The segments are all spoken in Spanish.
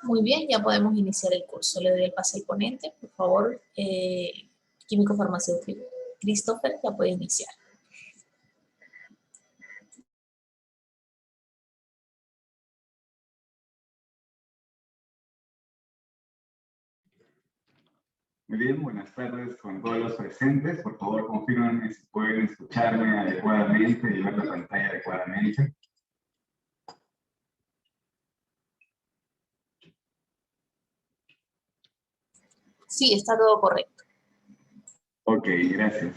Muy bien, ya podemos iniciar el curso. Le doy el pase al ponente, por favor, químico farmacéutico Christopher, ya puede iniciar. Muy bien, buenas tardes con todos los presentes. Por favor, confírmenme si pueden escucharme adecuadamente y ver la pantalla adecuadamente. Sí, está todo correcto. Ok, gracias.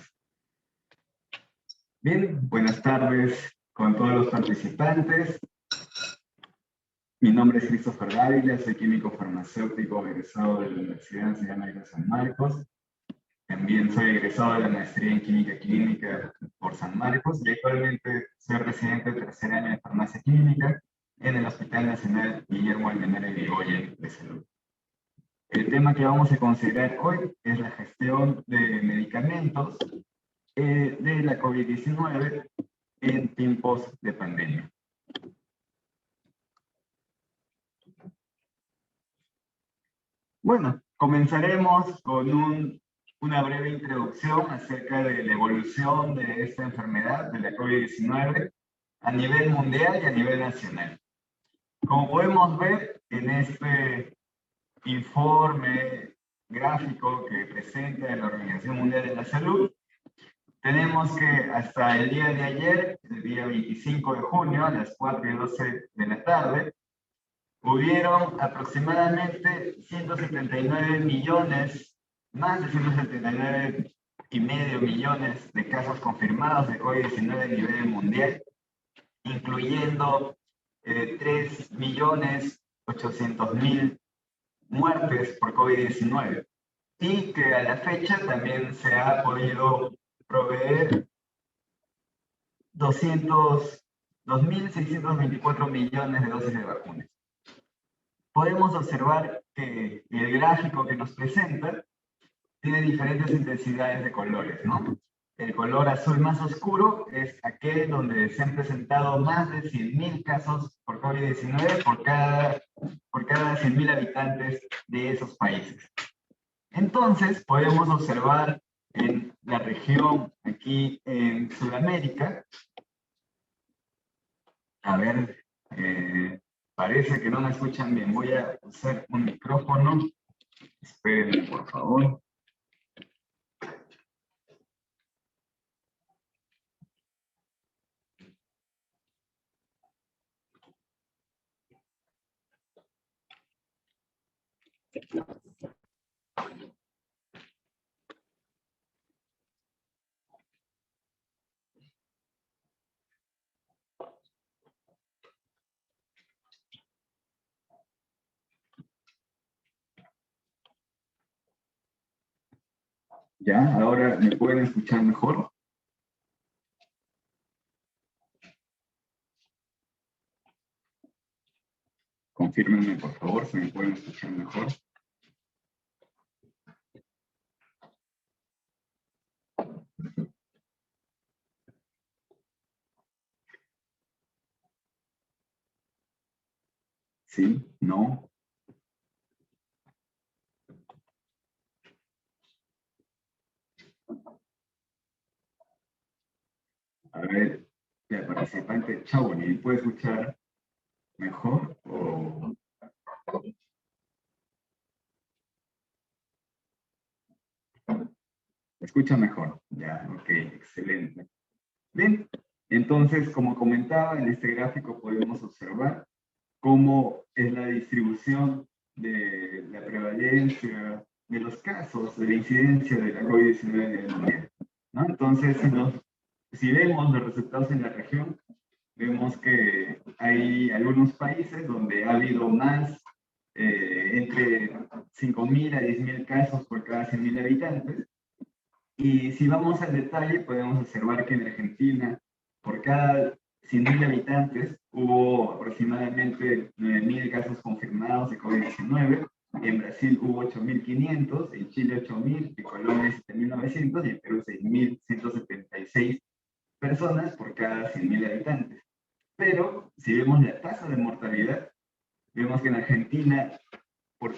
Bien, buenas tardes con todos los participantes. Mi nombre es Christopher Dávila, soy químico farmacéutico egresado de la Universidad Nacional de San Marcos. También soy egresado de la maestría en química clínica por San Marcos y actualmente soy residente de tercer año de farmacia clínica en el Hospital Nacional Guillermo Almenara Yrigoyen de Salud. El tema que vamos a considerar hoy es la gestión de medicamentos de la COVID-19 en tiempos de pandemia. Bueno, comenzaremos con una breve introducción acerca de la evolución de esta enfermedad, de la COVID-19, a nivel mundial y a nivel nacional. Como podemos ver en este informe gráfico que presenta la Organización Mundial de la Salud, tenemos que hasta el día de ayer, el día 25 de junio, a las 4:12 de la tarde, hubieron aproximadamente 179 millones, más de 179,5 millones de casos confirmados de COVID-19 a nivel mundial, incluyendo 3.800.000 muertes por COVID-19. Y que a la fecha también se ha podido proveer 2.624 millones de dosis de vacunas. Podemos observar que el gráfico que nos presenta tiene diferentes intensidades de colores, ¿no? El color azul más oscuro es aquel donde se han presentado más de 100.000 casos por COVID-19 por cada 100.000 habitantes de esos países. Entonces, podemos observar en la región aquí en Sudamérica, a ver, parece que no me escuchan bien. Voy a usar un micrófono. Esperen, por favor. ¿Ya? ¿Ahora me pueden escuchar mejor? Confírmenme, por favor, si me pueden escuchar mejor. ¿Sí? ¿No? A ver, el participante Chauni, ¿me puede escuchar mejor? ¿O... ¿Me escucha mejor? Ya, ok, excelente. Bien, entonces, como comentaba, en este gráfico podemos observar cómo es la distribución de la prevalencia de los casos, de la incidencia de la COVID-19 en el mundial, ¿no? Entonces, si vemos los resultados en la región, vemos que hay algunos países donde ha habido más, entre 5.000 a 10.000 casos por cada 100.000 habitantes. Y si vamos al detalle, podemos observar que en Argentina, por cada 100.000 habitantes, hubo aproximadamente 9.000 casos confirmados de COVID-19. En Brasil hubo 8.500, en Chile 8.000, en Colombia 7.900 y en Perú 6.176 personas por cada 100.000 habitantes. Pero si vemos la tasa de mortalidad, vemos que en Argentina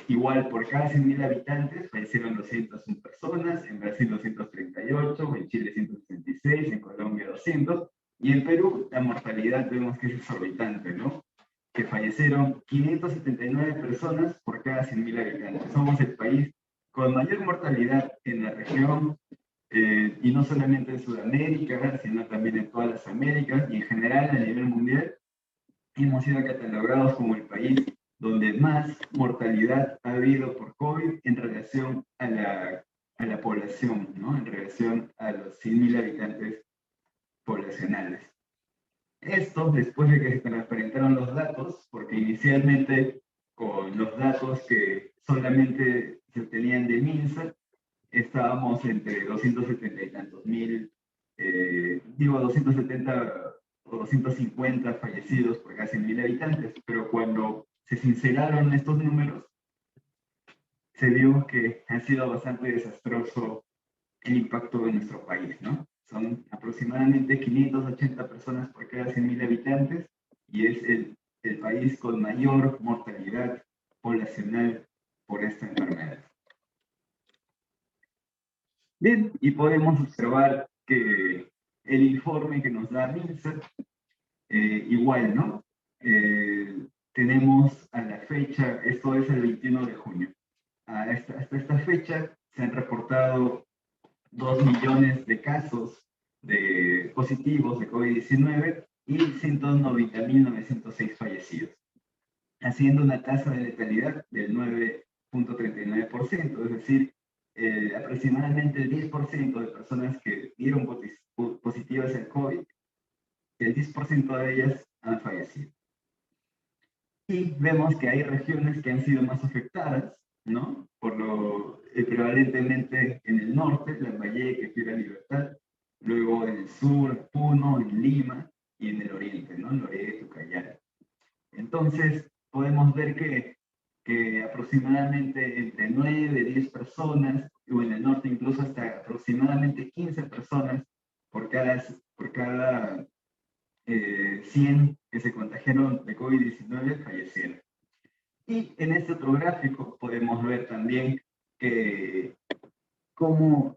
igual, por cada 100.000 habitantes fallecieron 201 personas, en Brasil 238, en Chile 166, en Colombia 200, y en Perú la mortalidad vemos que es exorbitante, ¿no? Que fallecieron 579 personas por cada 100.000 habitantes. Somos el país con mayor mortalidad en la región, y no solamente en Sudamérica, sino también en todas las Américas, y en general a nivel mundial, hemos sido catalogados como el país donde más mortalidad ha habido por COVID en relación a la población, ¿no? En relación a los 100.000 habitantes poblacionales. Esto después de que se transparentaron los datos, porque inicialmente con los datos que solamente se obtenían de MINSA, estábamos entre 270 y tantos mil, 270 o 250 fallecidos por casi 1.000 habitantes, pero cuando se sinceraron estos números, se vio que ha sido bastante desastroso el impacto de nuestro país, ¿no? Son aproximadamente 580 personas por cada 100.000 habitantes y es el país con mayor mortalidad poblacional por esta enfermedad. Bien, y podemos observar que el informe que nos da MINSA, igual, ¿no? Tenemos a la fecha, esto es el 21 de junio, hasta esta fecha se han reportado 2 millones de casos positivos de COVID-19 y 190.906 fallecidos, haciendo una tasa de letalidad del 9.39%, es decir, aproximadamente el 10% de personas que dieron positivas al COVID, el 10% de ellas han fallecido. Y vemos que hay regiones que han sido más afectadas, ¿no? Prevalentemente en el norte, Lambayeque, Piura Libertad, luego en el sur, Puno, en Lima, y en el oriente, ¿no? Loreto, Callao. Entonces, podemos ver que aproximadamente entre 9 y 10 personas, o en el norte incluso hasta aproximadamente 15 personas por cada 100 que se contagiaron de COVID-19 fallecieron. Y en este otro gráfico podemos ver también que cómo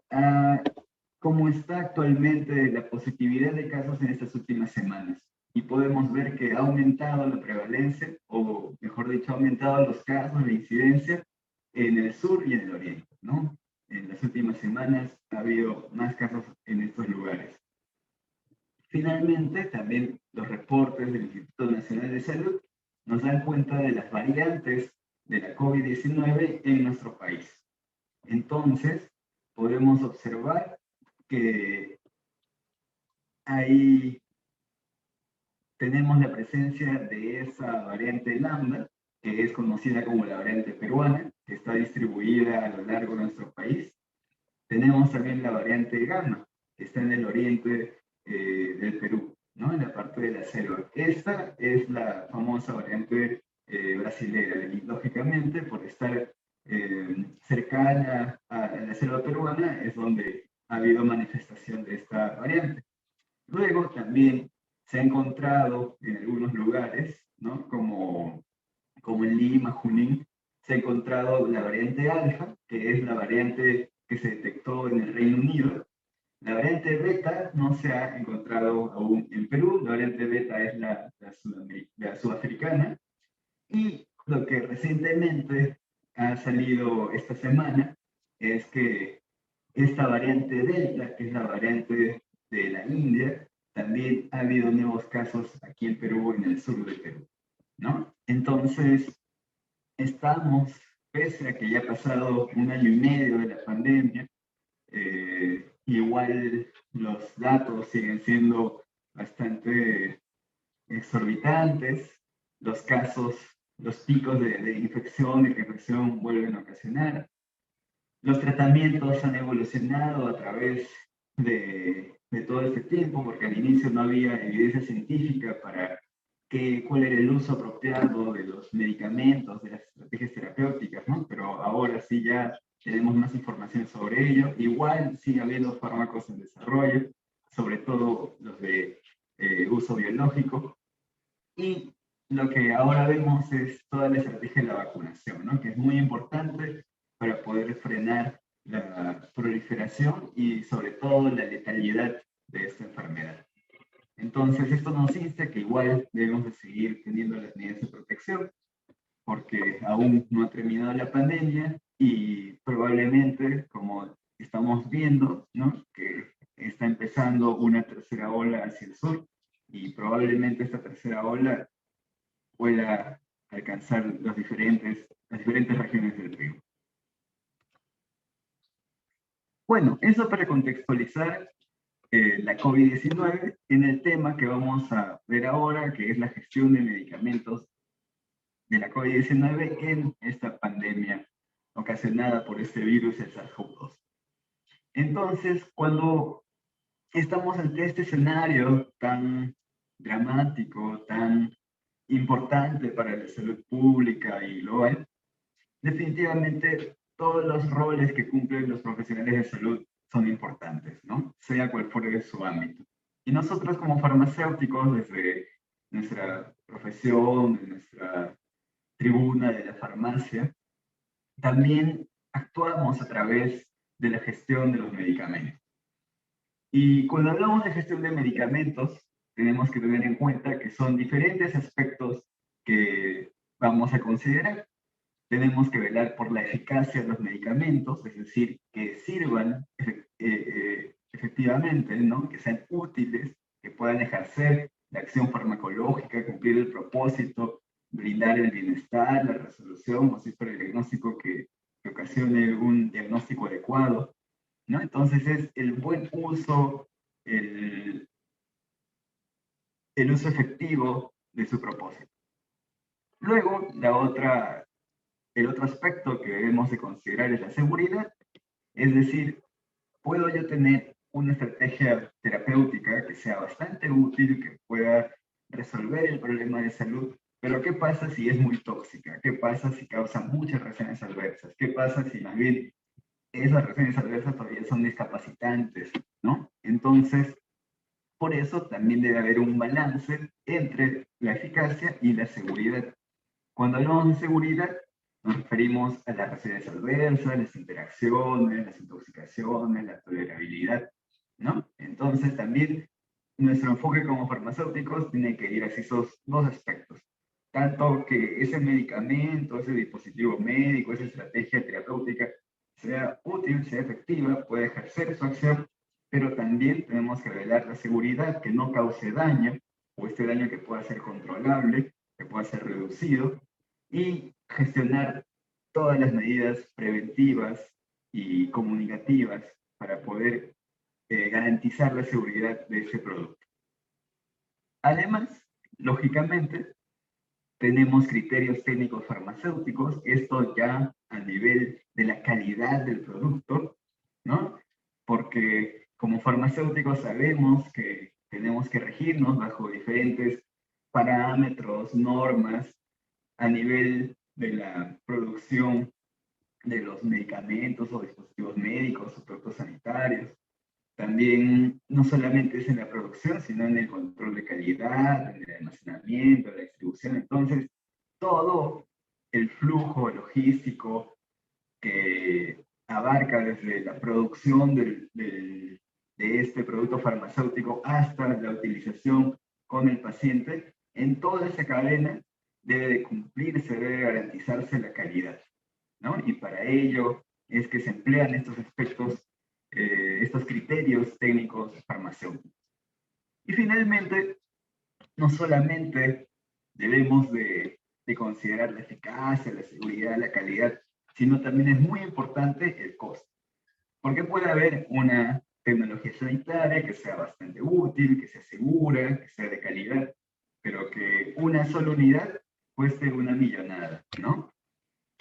está actualmente la positividad de casos en estas últimas semanas. Y podemos ver que ha aumentado la prevalencia, o mejor dicho, ha aumentado los casos de incidencia en el sur y en el oriente, ¿no? En las últimas semanas ha habido más casos en estos lugares. Finalmente, también los reportes del Instituto Nacional de Salud nos dan cuenta de las variantes de la COVID-19 en nuestro país. Entonces, podemos observar que ahí tenemos la presencia de esa variante lambda, que es conocida como la variante peruana, que está distribuida a lo largo de nuestro país. Tenemos también la variante gamma, que está en el oriente del Perú, ¿no? En la parte de la selva. Esta es la famosa variante brasilera, y lógicamente por estar cercana a la selva peruana es donde ha habido manifestación de esta variante. Luego también se ha encontrado en algunos lugares, ¿no? Como en Lima, Junín, se ha encontrado la variante alfa, que es la variante que se detectó en el Reino Unido. La variante beta no se ha encontrado aún en Perú, la variante beta es la sudafricana, y lo que recientemente ha salido esta semana es que esta variante delta, que es la variante de la India, también ha habido nuevos casos aquí en Perú, en el sur de Perú, ¿no? Entonces, estamos, pese a que ya ha pasado 1 año y medio de la pandemia, igual los datos siguen siendo bastante exorbitantes, los casos, los picos de infección y reinfección vuelven a ocasionar. Los tratamientos han evolucionado a través de todo este tiempo, porque al inicio no había evidencia científica para cuál era el uso apropiado de los medicamentos, de las estrategias terapéuticas, ¿no? Pero ahora sí ya tenemos más información sobre ello. Igual sigue habiendo fármacos en desarrollo, sobre todo los de uso biológico. Y lo que ahora vemos es toda la estrategia de la vacunación, ¿no? Que es muy importante para poder frenar la proliferación y sobre todo la letalidad de esta enfermedad. Entonces, esto nos insta que igual debemos de seguir teniendo las medidas de protección, porque aún no ha terminado la pandemia y probablemente, como estamos viendo, ¿no? Que está empezando una tercera ola hacia el sur y probablemente esta tercera ola pueda alcanzar las diferentes regiones del Perú. Bueno, eso para contextualizar la COVID-19 en el tema que vamos a ver ahora, que es la gestión de medicamentos de la COVID-19 en esta pandemia ocasionada por este virus, el SARS-CoV-2. Entonces, cuando estamos ante este escenario tan dramático, tan importante para la salud pública y global, definitivamente todos los roles que cumplen los profesionales de salud son importantes, ¿no? Sea cual fuere su ámbito. Y nosotros como farmacéuticos, desde nuestra profesión, de nuestra tribuna de la farmacia, también actuamos a través de la gestión de los medicamentos. Y cuando hablamos de gestión de medicamentos, tenemos que tener en cuenta que son diferentes aspectos que vamos a considerar. Tenemos que velar por la eficacia de los medicamentos, es decir, que sirvan efectivamente, ¿no? Que sean útiles, que puedan ejercer la acción farmacológica, cumplir el propósito, brindar el bienestar, la resolución o si es para el diagnóstico que ocasione un diagnóstico adecuado, ¿no? Entonces es el buen uso, el, el uso efectivo de su propósito. Luego, el otro aspecto que debemos de considerar es la seguridad, es decir, puedo yo tener una estrategia terapéutica que sea bastante útil, que pueda resolver el problema de salud, pero ¿qué pasa si es muy tóxica? ¿Qué pasa si causa muchas reacciones adversas? ¿Qué pasa si más bien esas reacciones adversas todavía son discapacitantes, ¿no? Entonces, por eso también debe haber un balance entre la eficacia y la seguridad. Cuando hablamos de seguridad, nos referimos a las reacciones adversas, las interacciones, las intoxicaciones, la tolerabilidad, ¿no? Entonces también nuestro enfoque como farmacéuticos tiene que ir hacia esos dos aspectos. Tanto que ese medicamento, ese dispositivo médico, esa estrategia terapéutica sea útil, sea efectiva, pueda ejercer su acción, pero también tenemos que velar la seguridad, que no cause daño, o este daño que pueda ser controlable, que pueda ser reducido, y gestionar todas las medidas preventivas y comunicativas para poder garantizar la seguridad de ese producto. Además, lógicamente, tenemos criterios técnicos farmacéuticos, esto ya a nivel de la calidad del producto, ¿no? Porque como farmacéuticos sabemos que tenemos que regirnos bajo diferentes parámetros, normas, a nivel de la producción de los medicamentos o dispositivos médicos o productos sanitarios. También no solamente es en la producción, sino en el control de calidad, en el almacenamiento, la distribución. Entonces, todo el flujo logístico que abarca desde la producción de este producto farmacéutico hasta la utilización con el paciente, en toda esa cadena debe de cumplirse, debe garantizarse la calidad, ¿no? Y para ello es que se emplean estos aspectos, estos criterios técnicos farmacéuticos. Y finalmente, no solamente debemos de considerar la eficacia, la seguridad, la calidad, sino también es muy importante el costo. Porque puede haber una tecnología sanitaria que sea bastante útil, que sea segura, que sea de calidad, pero que una sola unidad cueste una millonada, ¿no?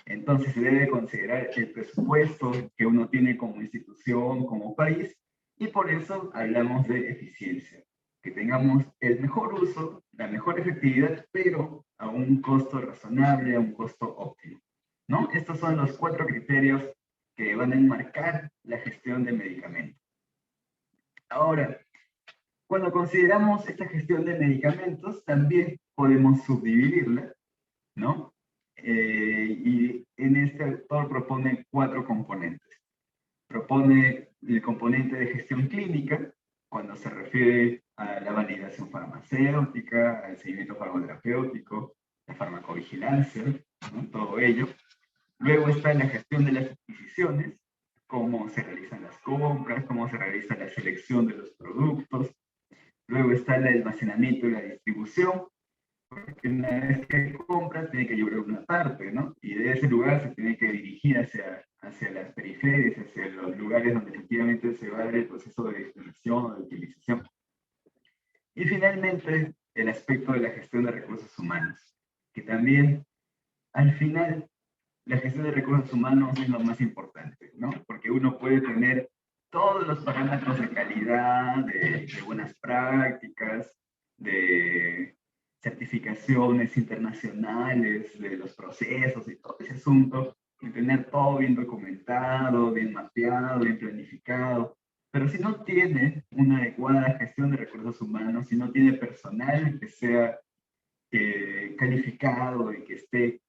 Entonces se debe considerar el presupuesto que uno tiene como institución, como país, y por eso hablamos de eficiencia. Que tengamos el mejor uso, la mejor efectividad, pero a un costo razonable, a un costo óptimo, ¿no? Estos son los 4 criterios que van a enmarcar la gestión del medicamento. Ahora, Cuando consideramos esta gestión de medicamentos, también podemos subdividirla, ¿no? Y en este autor propone 4 componentes. Propone el componente de gestión clínica, cuando se refiere a la validación farmacéutica, al seguimiento farmacoterapéutico, la farmacovigilancia, ¿no? Todo ello. Luego está la gestión de las adquisiciones, cómo se realizan las compras, cómo se realiza la selección de los productos. Luego está el almacenamiento y la distribución, porque una vez que compras tiene que llevar una parte, ¿no? Y de ese lugar se tiene que dirigir hacia las periferias, hacia los lugares donde efectivamente se va a dar el proceso de distribución o de utilización. Y finalmente, el aspecto de la gestión de recursos humanos, que también, al final, la gestión de recursos humanos es lo más importante, ¿no? Porque uno puede tener todos los parámetros de calidad, de buenas prácticas, de certificaciones internacionales, de los procesos y todo ese asunto, y tener todo bien documentado, bien mapeado, bien planificado. Pero si no tiene una adecuada gestión de recursos humanos, si no tiene personal que sea calificado y que esté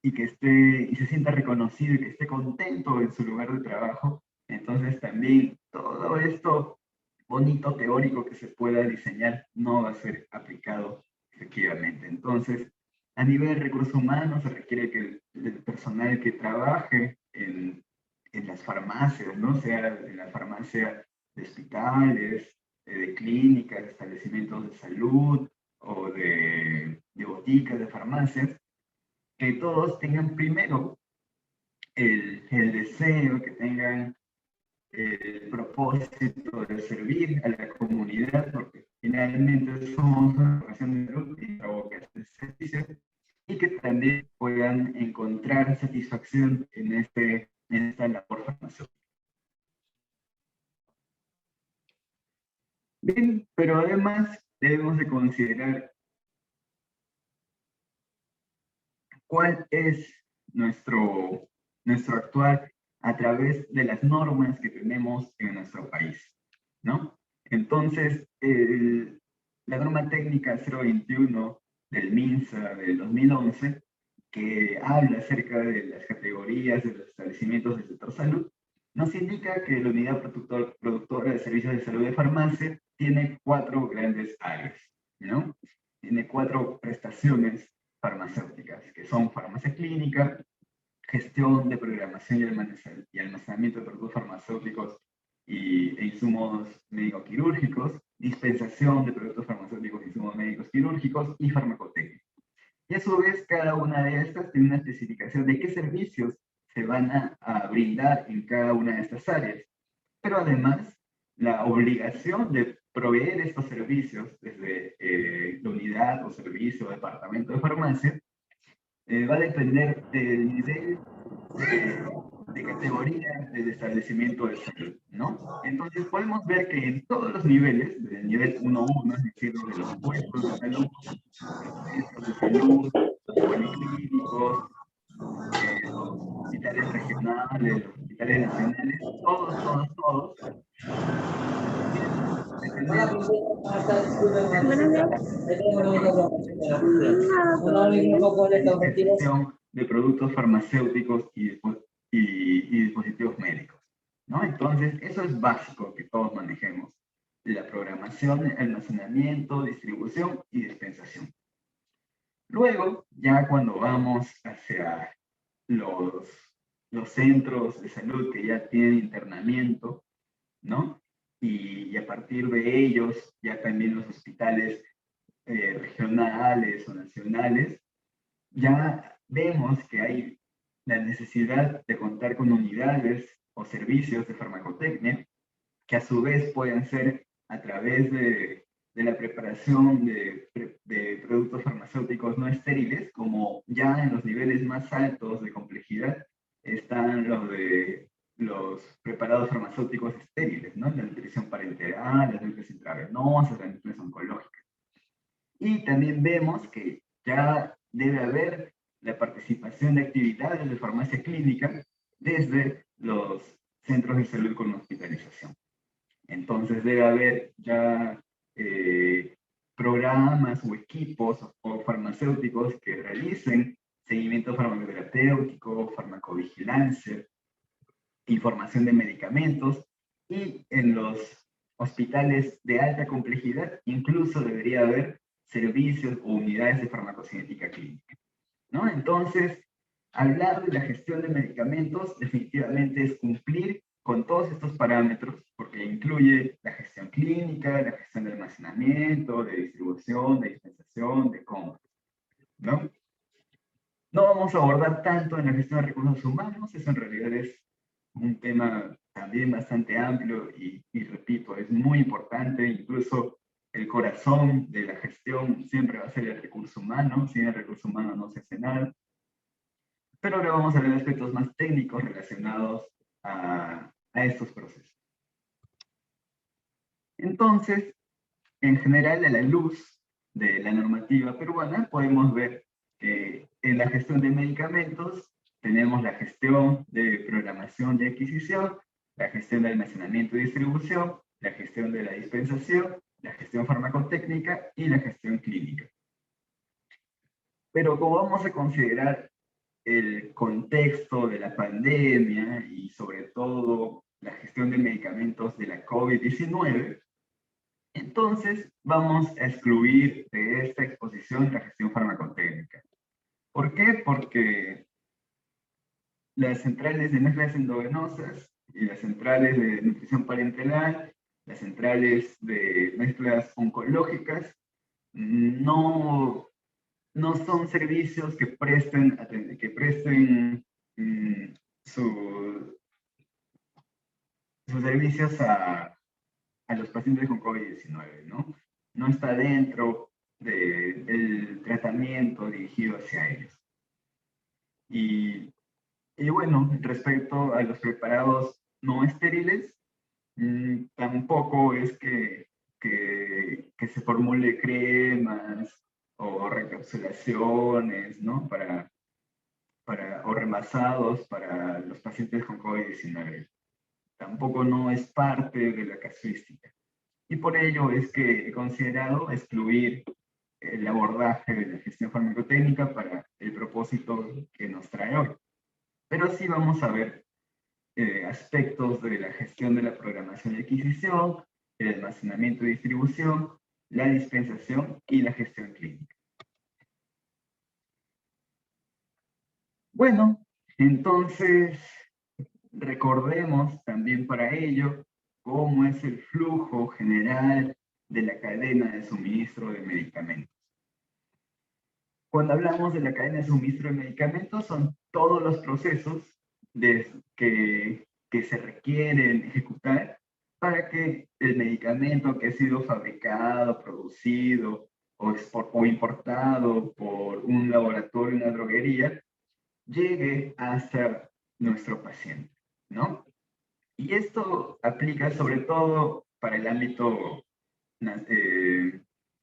y se sienta reconocido y que esté contento en su lugar de trabajo, entonces también todo esto bonito teórico que se pueda diseñar no va a ser aplicado efectivamente. Entonces, a nivel de recursos humanos se requiere que el personal que trabaje en las farmacias, ¿no? Sea en la farmacia de hospitales, de clínicas, de establecimientos de salud o de boticas, de farmacias, que todos tengan primero el deseo, que tengan el propósito de servir a la comunidad, porque finalmente somos una organización de salud y provoca este servicio, y que también puedan encontrar satisfacción en esta labor farmacéutica. Bien, pero además debemos de considerar cuál es nuestro actuar a través de las normas que tenemos en nuestro país, ¿no? Entonces, la norma técnica 021 del MINSA del 2011, que habla acerca de las categorías de los establecimientos del sector salud, nos indica que la unidad productora de servicios de salud de farmacia tiene 4 grandes áreas, ¿no? Tiene 4 prestaciones farmacéuticas, que son farmacia clínica, gestión de programación y almacenamiento de productos farmacéuticos e insumos médico-quirúrgicos, dispensación de productos farmacéuticos e insumos médicos quirúrgicos y farmacotecnia. Y a su vez, cada una de estas tiene una especificación de qué servicios se van a brindar en cada una de estas áreas. Pero además, la obligación de proveer estos servicios desde la unidad o servicio o departamento de farmacia va a depender del nivel de categoría del establecimiento de salud, ¿no? Entonces podemos ver que en todos los niveles, desde el nivel 1-1, es decir, de los puestos de salud, los centros de salud, los policlínicos, los hospitales regionales, los hospitales nacionales, todos, deben de tener dispensación de productos farmacéuticos y dispositivos médicos, ¿no? Entonces, eso es básico que todos manejemos. La programación, almacenamiento, distribución y dispensación. Luego, ya cuando vamos hacia los centros de salud que ya tienen internamiento, ¿no? Y a partir de ellos, ya también los hospitales regionales o nacionales, ya vemos que hay la necesidad de contar con unidades o servicios de farmacotecnia que a su vez pueden ser a través de la preparación de productos farmacéuticos no estériles, como ya en los niveles más altos de complejidad están los preparados farmacéuticos estériles, ¿no? La nutrición parenteral, las nutriciones intravenosas, las nutriciones oncológicas. Y también vemos que ya debe haber la participación de actividades de farmacia clínica desde los centros de salud con hospitalización. Entonces debe haber ya programas o equipos o farmacéuticos que realicen seguimiento farmacoterapéutico, farmacovigilancia, información de medicamentos, y en los hospitales de alta complejidad incluso debería haber servicios o unidades de farmacocinética clínica, ¿no? Entonces, hablar de la gestión de medicamentos definitivamente es cumplir con todos estos parámetros, porque incluye la gestión clínica, la gestión de almacenamiento, de distribución, de dispensación, de compra, ¿no? No vamos a abordar tanto en la gestión de recursos humanos, eso en realidad es un tema también bastante amplio y repito, es muy importante, incluso el corazón de la gestión siempre va a ser el recurso humano, sin el recurso humano no se hace nada. Pero ahora vamos a ver aspectos más técnicos relacionados a estos procesos. Entonces, en general, a la luz de la normativa peruana, podemos ver que en la gestión de medicamentos tenemos la gestión de programación y adquisición, la gestión de almacenamiento y distribución, la gestión de la dispensación, la gestión farmacotécnica y la gestión clínica. Pero como vamos a considerar el contexto de la pandemia y sobre todo la gestión de medicamentos de la COVID-19, entonces vamos a excluir de esta exposición la gestión farmacotécnica. ¿Por qué? Porque las centrales de mezclas endovenosas y las centrales de nutrición parenteral, las centrales de mezclas oncológicas, no son servicios que presten sus servicios a los pacientes con COVID-19, ¿no? No está dentro del tratamiento dirigido hacia ellos. Y bueno, respecto a los preparados no estériles, tampoco es que se formule cremas o recapsulaciones, ¿no? O remasados para los pacientes con COVID-19. Tampoco no es parte de la casuística. Y por ello es que he considerado excluir el abordaje de la gestión farmacotécnica para el propósito que nos trae hoy. Pero sí vamos a ver aspectos de la gestión de la programación y adquisición, el almacenamiento y distribución, la dispensación y la gestión clínica. Bueno, entonces recordemos también para ello cómo es el flujo general de la cadena de suministro de medicamentos. Cuando hablamos de la cadena de suministro de medicamentos, son todos los procesos que se requieren ejecutar para que el medicamento que ha sido fabricado, producido o importado por un laboratorio, una droguería, llegue hasta nuestro paciente, ¿no? Y esto aplica sobre todo para el ámbito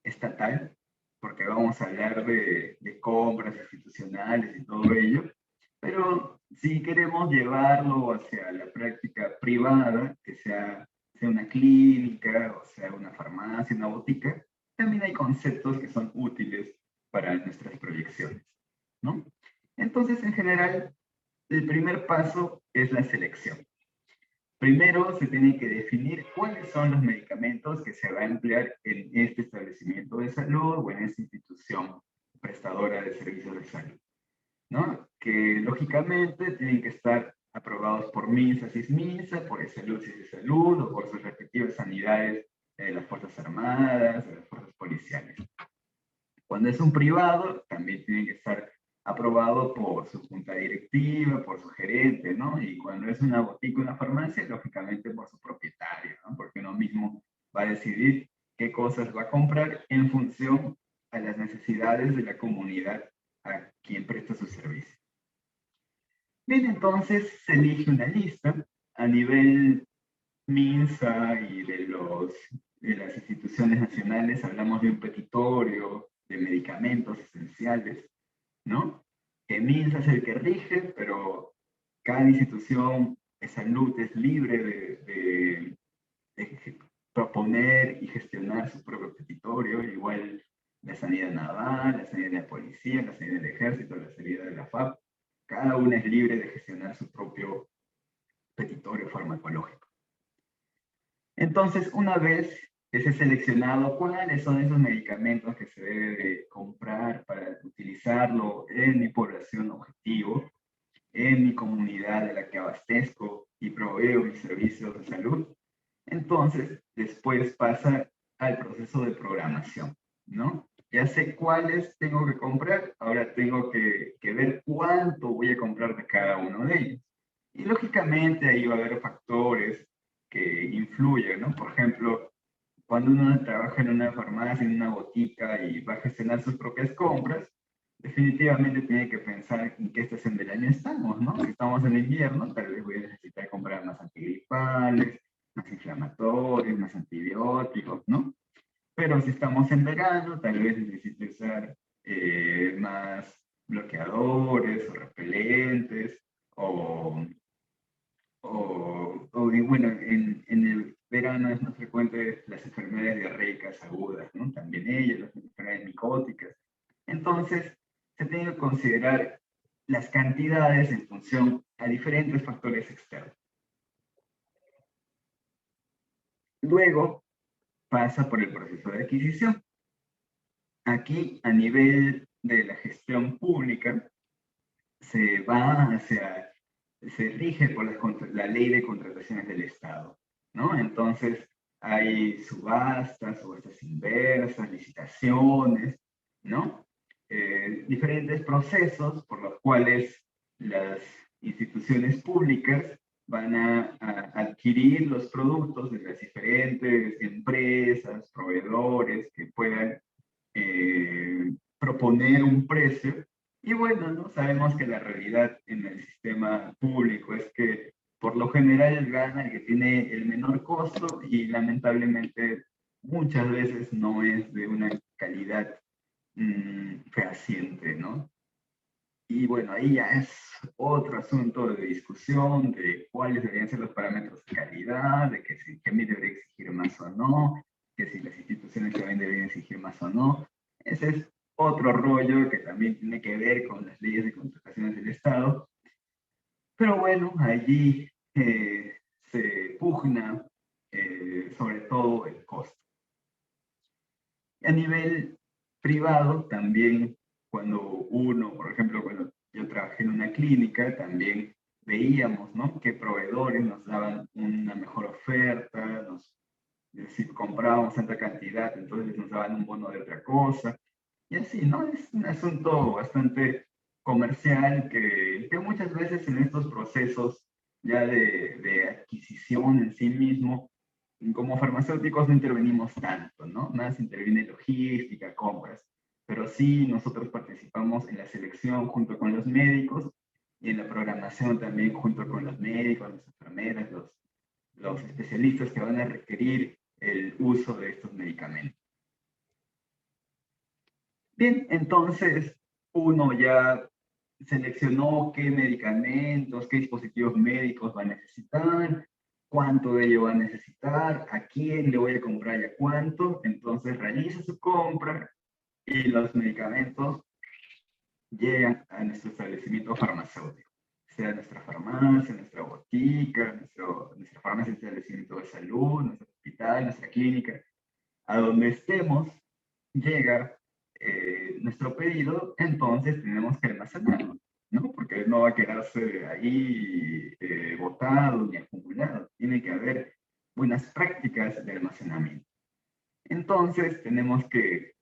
estatal, porque vamos a hablar de compras institucionales y todo ello, pero si queremos llevarlo hacia la práctica privada, que sea una clínica, o sea una farmacia, una botica, también hay conceptos que son útiles para nuestras proyecciones, ¿no? Entonces, en general, el primer paso es la selección. Primero se tiene que definir cuáles son los medicamentos que se va a emplear en este establecimiento de salud o en esta institución prestadora de servicios de salud, ¿no? Que lógicamente tienen que estar aprobados por MINSA, CISMINSA, por ESALUD, CISALUD, o por sus respectivas sanidades de las Fuerzas Armadas, de las Fuerzas Policiales. Cuando es un privado, también tiene que estar aprobado por su junta directiva, por su gerente, ¿no? Y cuando es una botica, una farmacia, lógicamente por su propietario, ¿no? Porque uno mismo va a decidir qué cosas va a comprar en función a las necesidades de la comunidad a quien presta su servicio. Bien, entonces se elige una lista a nivel MINSA y de las instituciones nacionales. Hablamos de un petitorio de medicamentos esenciales, ¿no? Que MINSA es el que rige, pero cada institución de salud es libre proponer y gestionar su propio petitorio, igual la sanidad naval, la sanidad de la policía, la sanidad del ejército, la sanidad de la FAP, cada una es libre de gestionar su propio petitorio farmacológico. Entonces, una vez que se ha seleccionado cuáles son esos medicamentos que se debe de comprar para utilizarlo en mi población objetivo, en mi comunidad de la que abastezco y proveo mis servicios de salud, entonces después pasa al proceso de programación, ¿no? Ya sé cuáles tengo que comprar, ahora tengo que ver cuánto voy a comprar de cada uno de ellos. Y lógicamente ahí va a haber factores que influyen, ¿no? Por ejemplo, cuando uno trabaja en una farmacia, en una botica y va a gestionar sus propias compras, definitivamente tiene que pensar en qué estación del año estamos, ¿no? Si estamos en invierno, tal vez voy a necesitar comprar más antigripales, más inflamatorios, más antibióticos, ¿no? Pero si estamos en verano, tal vez necesite usar más bloqueadores o repelentes o bueno, en el verano es más frecuente las enfermedades diarreicas agudas, ¿no? También ellas, las enfermedades micóticas. Entonces, se tiene que considerar las cantidades en función a diferentes factores externos. Luego pasa por el proceso de adquisición. Aquí, a nivel de la gestión pública, se va hacia, se rige por la ley de contrataciones del Estado, ¿no? Entonces, hay subastas inversas, licitaciones, ¿no? Diferentes procesos por los cuales las instituciones públicas van a adquirir los productos de las diferentes empresas, proveedores que puedan proponer un precio. Y bueno, ¿no? Sabemos que la realidad en el sistema público es que por lo general gana el que tiene el menor costo y lamentablemente muchas veces no es de una calidad fehaciente, ¿no? Y bueno, ahí ya es otro asunto de discusión de cuáles deberían ser los parámetros de calidad, de que si me debería exigir más o no, que si las instituciones también deberían exigir más o no. Ese es otro rollo que también tiene que ver con las leyes de contrataciones del Estado. Pero bueno, allí se pugna sobre todo el costo. A nivel privado también, cuando uno, por ejemplo, cuando yo trabajé en una clínica, también veíamos, ¿no? Qué proveedores nos daban una mejor oferta, si comprábamos tanta cantidad, entonces nos daban un bono de otra cosa. Y así, ¿no? Es un asunto bastante comercial que muchas veces en estos procesos ya de adquisición en sí mismo, como farmacéuticos no intervenimos tanto, ¿no? Más interviene logística, compras, pero sí nosotros participamos en la selección junto con los médicos y en la programación también junto con los médicos, las enfermeras, los especialistas que van a requerir el uso de estos medicamentos. Bien, entonces uno ya seleccionó qué medicamentos, qué dispositivos médicos va a necesitar, cuánto de ello va a necesitar, a quién le voy a comprar y a cuánto. Entonces realiza su compra y los medicamentos llegan a nuestro establecimiento farmacéutico, sea nuestra farmacia, nuestra botica, nuestra farmacia, establecimiento de salud, nuestro hospital, nuestra clínica, a donde estemos, llega nuestro pedido, entonces tenemos que almacenarlo, ¿no? Porque no va a quedarse ahí botado ni acumulado. Tiene que haber buenas prácticas de almacenamiento. Entonces tenemos que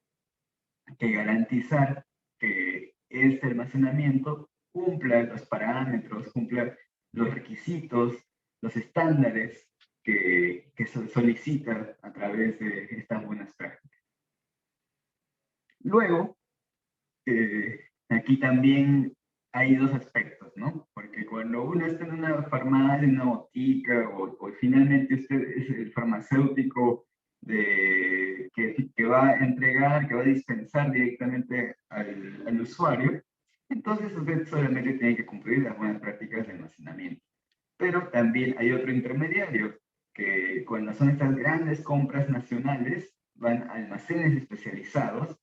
garantizar que este almacenamiento cumpla los parámetros, cumpla los requisitos, los estándares que se solicitan a través de estas buenas prácticas. Luego, aquí también hay dos aspectos, ¿no? Porque cuando uno está en una farmacia, en una botica, o finalmente usted es el farmacéutico que va a entregar, que va a dispensar directamente al usuario, entonces usted solamente tiene que cumplir las buenas prácticas de almacenamiento. Pero también hay otro intermediario, que cuando son estas grandes compras nacionales, van a almacenes especializados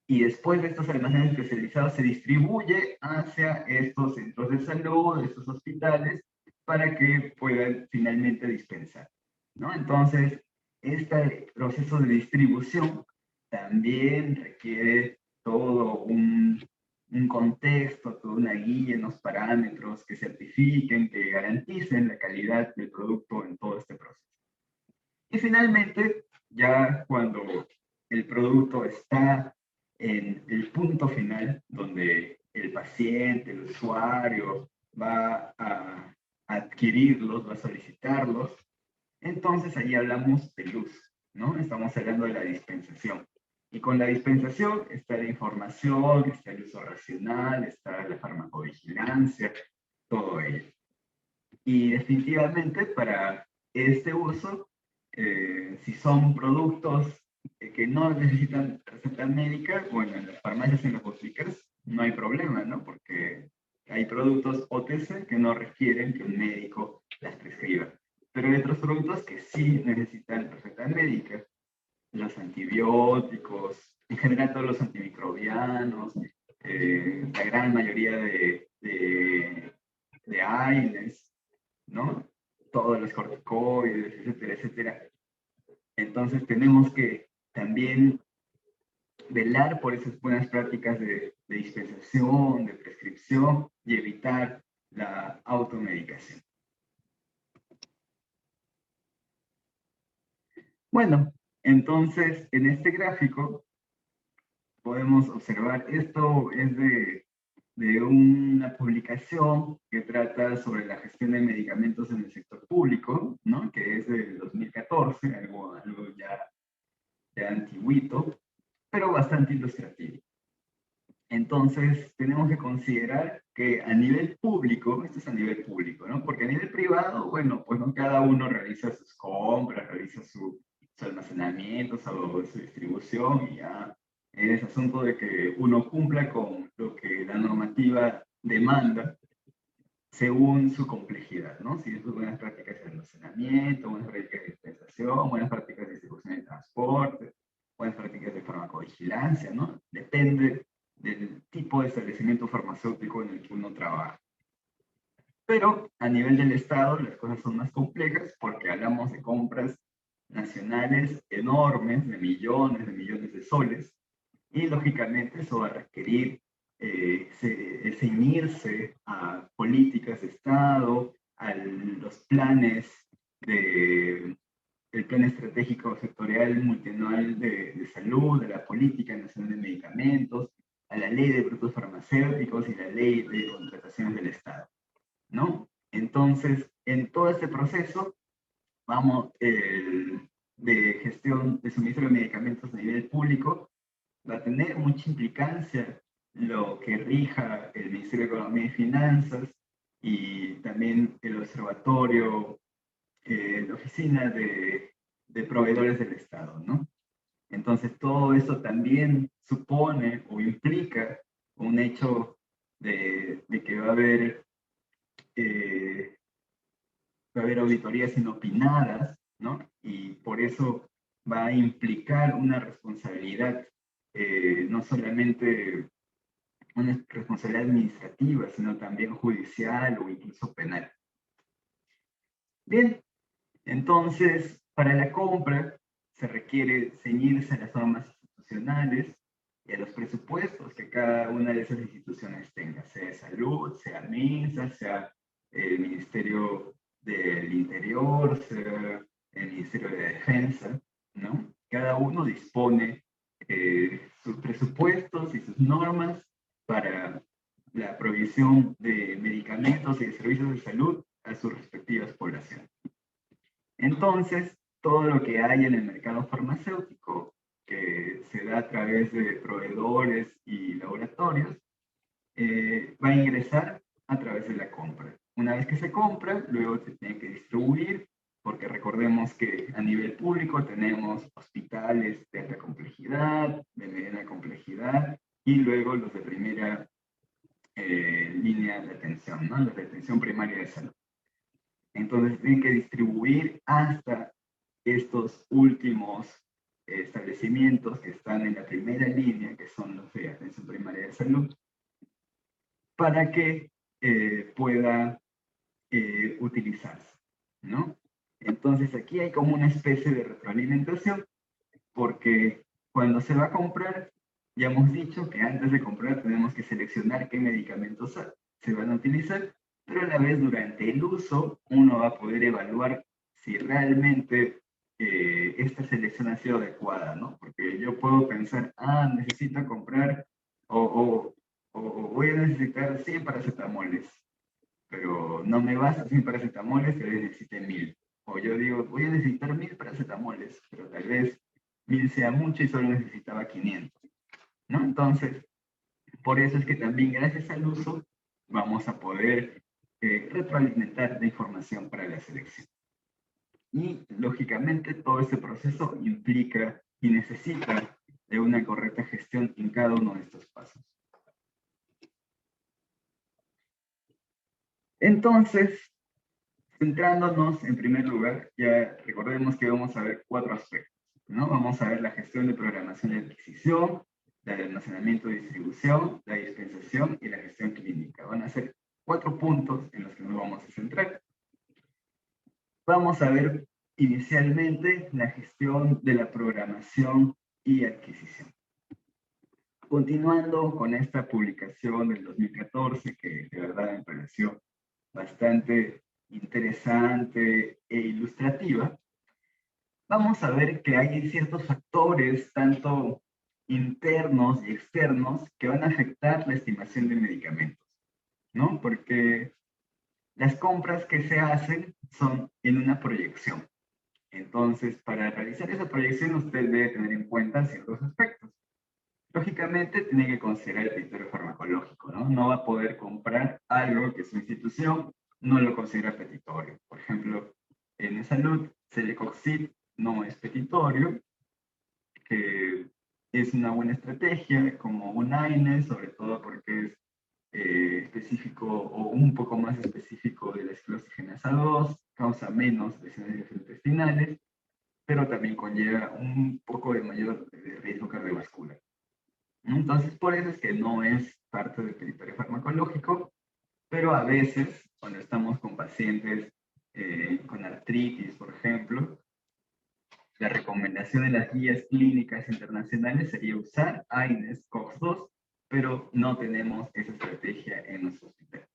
y después de estos almacenes especializados se distribuye hacia estos centros de salud, estos hospitales, para que puedan finalmente dispensar, ¿no? Entonces, este proceso de distribución también requiere todo un contexto, toda una guía, unos parámetros que certifiquen, que garanticen la calidad del producto en todo este proceso. Y finalmente, ya cuando el producto está en el punto final, donde el paciente, el usuario, va a adquirirlos, va a solicitarlos, entonces ahí hablamos del uso, ¿no? Estamos hablando de la dispensación. Y con la dispensación está la información, está el uso racional, está la farmacovigilancia, todo ello. Y definitivamente para este uso, si son productos que no necesitan receta médica, bueno, en las farmacias y en las boticas no hay problema, ¿no? Porque hay productos OTC que no requieren que un médico las prescriba. Pero hay otros productos que sí necesitan receta médica. Los antibióticos, en general todos los antimicrobianos, la gran mayoría de AINES, ¿no? Todos los corticoides, etcétera, etcétera. Entonces tenemos que también velar por esas buenas prácticas de dispensación, de prescripción y evitar la automedicación. Bueno, entonces en este gráfico podemos observar, esto es de una publicación que trata sobre la gestión de medicamentos en el sector público, ¿no? Que es del 2014, algo ya antiguito, pero bastante ilustrativo. Entonces, tenemos que considerar que a nivel público, esto es a nivel público, ¿no? Porque a nivel privado, bueno, pues no cada uno realiza sus compras, realiza su almacenamiento, su distribución, y ya es asunto de que uno cumpla con lo que la normativa demanda según su complejidad, ¿no? Si es buenas prácticas de almacenamiento, buenas prácticas de dispensación, buenas prácticas de distribución y transporte, buenas prácticas de farmacovigilancia, ¿no? Depende del tipo de establecimiento farmacéutico en el que uno trabaja. Pero a nivel del Estado las cosas son más complejas porque hablamos de compras nacionales enormes, de millones de soles, y lógicamente eso va a requerir ceñirse a políticas de Estado, a los planes el plan estratégico sectorial multianual de salud, a la política nacional de medicamentos, a la ley de productos farmacéuticos y la ley de contrataciones del Estado, ¿no? Entonces, en todo este proceso, vamos, de gestión de suministro de medicamentos a nivel público, va a tener mucha implicancia lo que rija el Ministerio de Economía y Finanzas y también el Observatorio, la Oficina de Proveedores del Estado, ¿no? Entonces, todo eso también supone o implica un hecho de que va a haber auditorías inopinadas, ¿no? Y por eso va a implicar una responsabilidad, no solamente una responsabilidad administrativa, sino también judicial o incluso penal. Bien, entonces, para la compra se requiere ceñirse a las normas institucionales y a los presupuestos que cada una de esas instituciones tenga, sea de salud, sea MINSA, sea el Ministerio del Interior, sea el Ministerio de Defensa, ¿no? Cada uno dispone sus presupuestos y sus normas para la provisión de medicamentos y de servicios de salud a sus respectivas poblaciones. Entonces, todo lo que hay en el mercado farmacéutico, que se da a través de proveedores y laboratorios, va a ingresar a través de la compra. Una vez que se compra, luego se tiene que distribuir, porque recordemos que a nivel público tenemos hospitales de alta complejidad, de mediana complejidad, y luego los de primera línea de atención, ¿no? Los de atención primaria de salud. Entonces tienen que distribuir hasta estos últimos establecimientos que están en la primera línea, que son los de atención primaria de salud, para que pueda utilizarse, ¿no? Entonces aquí hay como una especie de retroalimentación, porque cuando se va a comprar, ya hemos dicho que antes de comprar tenemos que seleccionar qué medicamentos se van a utilizar, pero a la vez durante el uso uno va a poder evaluar si realmente esta selección ha sido adecuada, ¿no? Porque yo puedo pensar, necesito comprar o voy a necesitar 100 paracetamoles, pero no me basta 100 paracetamoles, tal vez necesite 1000. O yo digo, voy a necesitar 1000 paracetamoles, pero tal vez 1000 sea mucho y solo necesitaba 500, ¿no? Entonces, por eso es que también gracias al uso vamos a poder retroalimentar la información para la selección. Y lógicamente todo este proceso implica y necesita de una correcta gestión en cada uno de estos pasos. Entonces, centrándonos en primer lugar, ya recordemos que vamos a ver 4 aspectos, ¿no? Vamos a ver la gestión de programación y adquisición, la de almacenamiento y distribución, la dispensación y la gestión clínica. Van a ser 4 puntos en los que nos vamos a centrar. Vamos a ver inicialmente la gestión de la programación y adquisición. Continuando con esta publicación del 2014, que de verdad me pareció bastante interesante e ilustrativa, vamos a ver que hay ciertos factores, tanto internos y externos, que van a afectar la estimación de medicamentos, ¿no? Porque las compras que se hacen son en una proyección. Entonces, para realizar esa proyección, usted debe tener en cuenta ciertos aspectos. Lógicamente, tiene que considerar el criterio farmacológico, ¿no? No va a poder comprar algo que su institución no lo considera petitorio. Por ejemplo, en salud, Celecoxib no es petitorio, que es una buena estrategia, como un AINE, sobre todo porque es específico o un poco más específico de la esclerosis genasa 2, causa menos lesiones gastrointestinales, pero también conlleva un poco de mayor riesgo cardiovascular. Entonces, por eso es que no es parte del criterio farmacológico, pero a veces, cuando estamos con pacientes con artritis, por ejemplo, la recomendación de las guías clínicas internacionales sería usar AINES COX-2, pero no tenemos esa estrategia en nuestro hospital.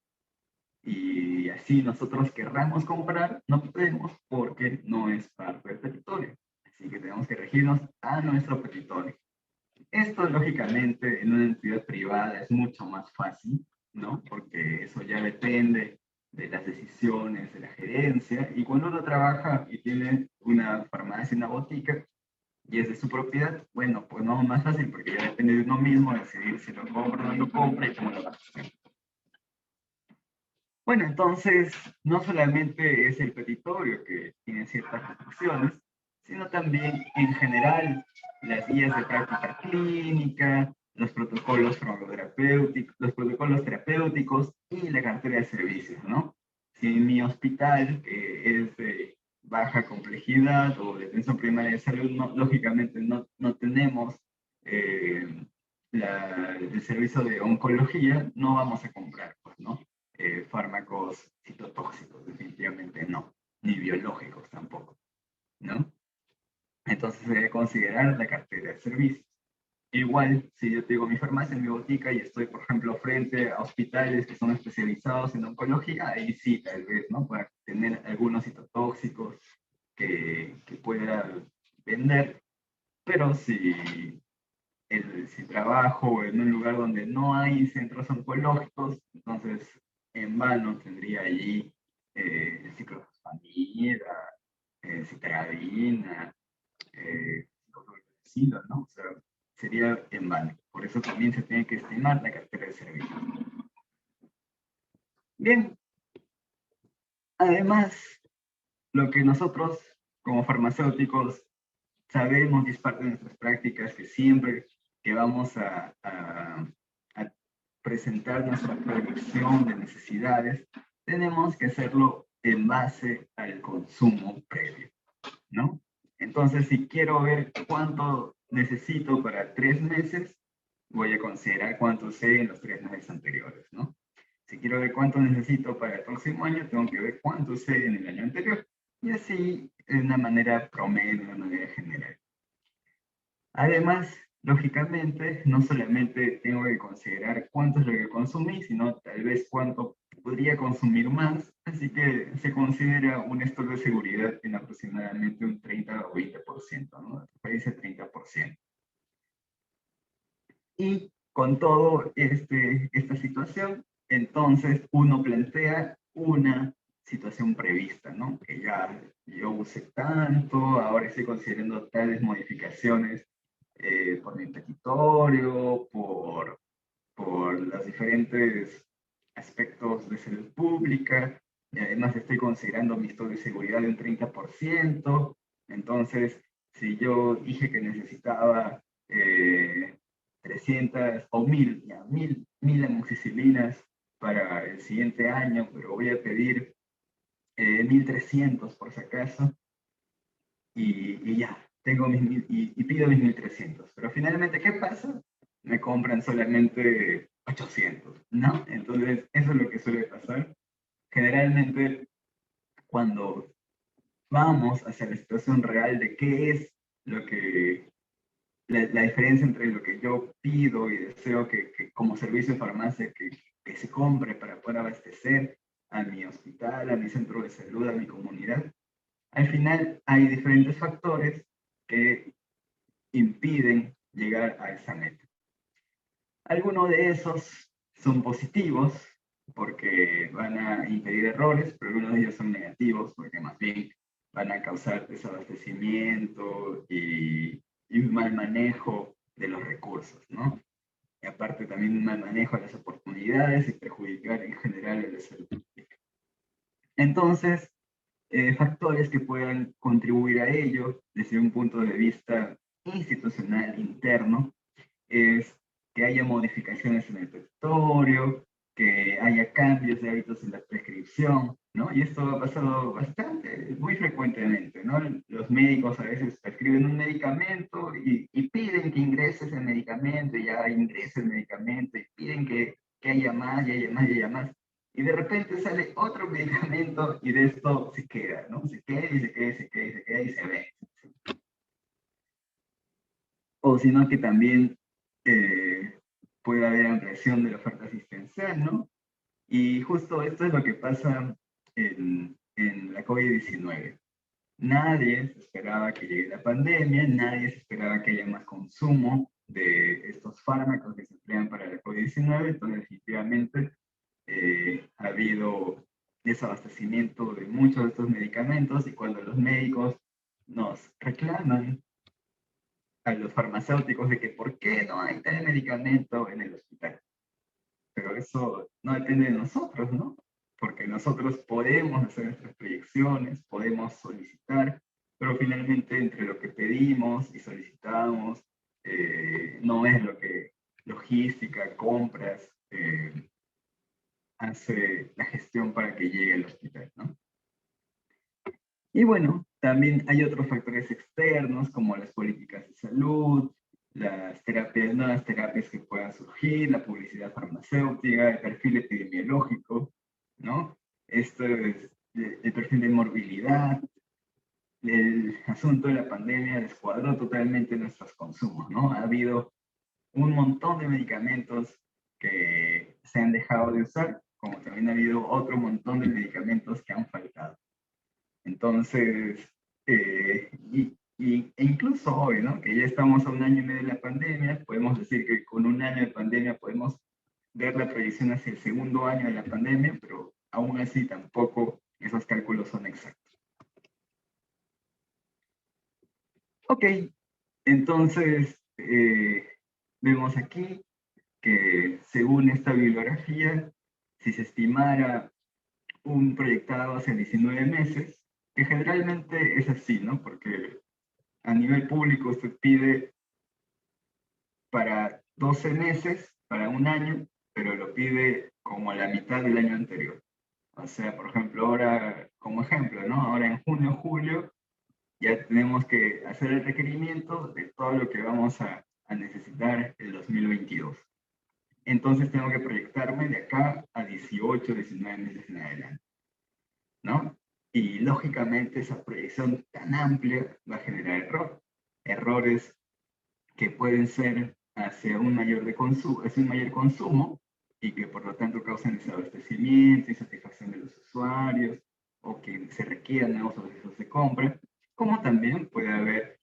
Y así nosotros querramos comprar, no podemos porque no es parte del petitorio. Así que tenemos que regirnos a nuestro petitorio. Esto, lógicamente, en una entidad privada es mucho más fácil, ¿no? Porque eso ya depende de las decisiones de la gerencia. Y cuando uno trabaja y tiene una farmacia, una botica, y es de su propiedad, bueno, pues no, más fácil, porque ya depende de uno mismo decidir si lo compra o no lo compra y cómo lo va a hacer. Bueno, entonces, no solamente es el petitorio que tiene ciertas restricciones, sino también, en general, las guías de práctica clínica, los protocolos farmacoterapéuticos, los protocolos terapéuticos y la cartera de servicios, ¿no? Si en mi hospital, que es de baja complejidad o de atención primaria de salud, lógicamente no tenemos el servicio de oncología, no vamos a comprar, pues, ¿no? Fármacos citotóxicos, definitivamente no, ni biológicos tampoco, ¿no? Entonces se debe considerar la cartera de servicios. Igual, si yo tengo mi farmacia, mi botica y estoy, por ejemplo, frente a hospitales que son especializados en oncología, ahí sí, tal vez, ¿no? Para tener algunos citotóxicos que pueda vender, pero si trabajo en un lugar donde no hay centros oncológicos, entonces en vano tendría allí ciclofosfamida, citarabina, ciclofluorouracilo, ¿no? O sea, sería en vano. Por eso también se tiene que estimar la cartera de servicios. Bien, además, lo que nosotros como farmacéuticos sabemos y es parte de nuestras prácticas que siempre que vamos a presentar nuestra predicción de necesidades, tenemos que hacerlo en base al consumo previo, ¿no? Entonces, si quiero ver cuánto necesito para 3 meses, voy a considerar cuánto usé en los 3 meses anteriores, ¿no? Si quiero ver cuánto necesito para el próximo año, tengo que ver cuánto usé en el año anterior. Y así, de una manera promedio, de una manera general. Además, lógicamente, no solamente tengo que considerar cuánto es lo que consumí, sino tal vez cuánto podría consumir más, así que se considera un stock de seguridad en aproximadamente un 30 o 20%, ¿no? Parece 30%. Y con todo esta situación, entonces uno plantea una situación prevista, ¿no? Que ya yo usé tanto, ahora estoy considerando tales modificaciones por mi petitorio, por los diferentes aspectos de salud pública, y además estoy considerando mi stock de seguridad de un 30%, entonces si yo dije que necesitaba 300 o 1000, ya, 1000 amoxicilinas para el siguiente año, pero voy a pedir 1300 por si acaso, y ya, tengo y pido mis 1300. Pero finalmente, ¿qué pasa? Me compran solamente 800, ¿no? Entonces, eso es lo que suele pasar. Generalmente, cuando vamos hacia la situación real de qué es lo que, la diferencia entre lo que yo pido y deseo que como servicio de farmacia que se compre para poder abastecer a mi hospital, a mi centro de salud, a mi comunidad, al final hay diferentes factores que impiden llegar a esa meta. Algunos de esos son positivos porque van a impedir errores, pero algunos de ellos son negativos porque más bien van a causar desabastecimiento y un mal manejo de los recursos, ¿no? Y aparte también un mal manejo de las oportunidades y perjudicar en general a la salud pública. Entonces, factores que puedan contribuir a ello desde un punto de vista institucional interno es que haya modificaciones en el territorio, que haya cambios de hábitos en la prescripción, ¿no? Y esto ha pasado bastante, muy frecuentemente, ¿no? Los médicos a veces prescriben un medicamento y piden que ingrese ese medicamento, y ya ingresa el medicamento, y piden que haya más, y haya más, y haya más. Y de repente sale otro medicamento y de esto se queda, ¿no? Se queda y se queda y se queda y se queda y se ve. O sino que también eh, puede haber ampliación de la oferta asistencial, ¿no? Y justo esto es lo que pasa en la COVID-19. Nadie se esperaba que llegue la pandemia, nadie se esperaba que haya más consumo de estos fármacos que se emplean para la COVID-19, entonces definitivamente ha habido desabastecimiento de muchos de estos medicamentos y cuando los médicos nos reclaman a los farmacéuticos de que por qué no hay tal medicamento en el hospital. Pero eso no depende de nosotros, ¿no? Porque nosotros podemos hacer nuestras proyecciones, podemos solicitar, pero finalmente entre lo que pedimos y solicitamos no es lo que logística, compras, hace la gestión para que llegue al hospital, ¿no? Y bueno, también hay otros factores externos como las políticas de salud, las terapias, nuevas terapias que puedan surgir, la publicidad farmacéutica, el perfil epidemiológico, ¿no? Esto es el perfil de morbilidad, el asunto de la pandemia descuadró totalmente nuestros consumos, ¿no? Ha habido un montón de medicamentos que se han dejado de usar, como también ha habido otro montón de medicamentos que han faltado. Entonces, e incluso hoy, ¿no? Que ya estamos a un año y medio de la pandemia, podemos decir que con un año de pandemia podemos ver la proyección hacia el segundo año de la pandemia, pero aún así tampoco esos cálculos son exactos. Ok, entonces vemos aquí que según esta bibliografía, si se estimara un proyectado hacia 19 meses, que generalmente es así, ¿no? Porque a nivel público usted pide para 12 meses, para un año, pero lo pide como a la mitad del año anterior. O sea, por ejemplo, ahora como ejemplo, ¿no? Ahora en junio, julio, ya tenemos que hacer el requerimiento de todo lo que vamos a necesitar el 2022. Entonces tengo que proyectarme de acá a 18, 19 meses en adelante, ¿no? Y lógicamente esa proyección tan amplia va a generar errores que pueden ser hacia un hacia un mayor consumo y que por lo tanto causan desabastecimiento, insatisfacción de los usuarios o que se requieran nuevos procesos de compra, como también puede haber,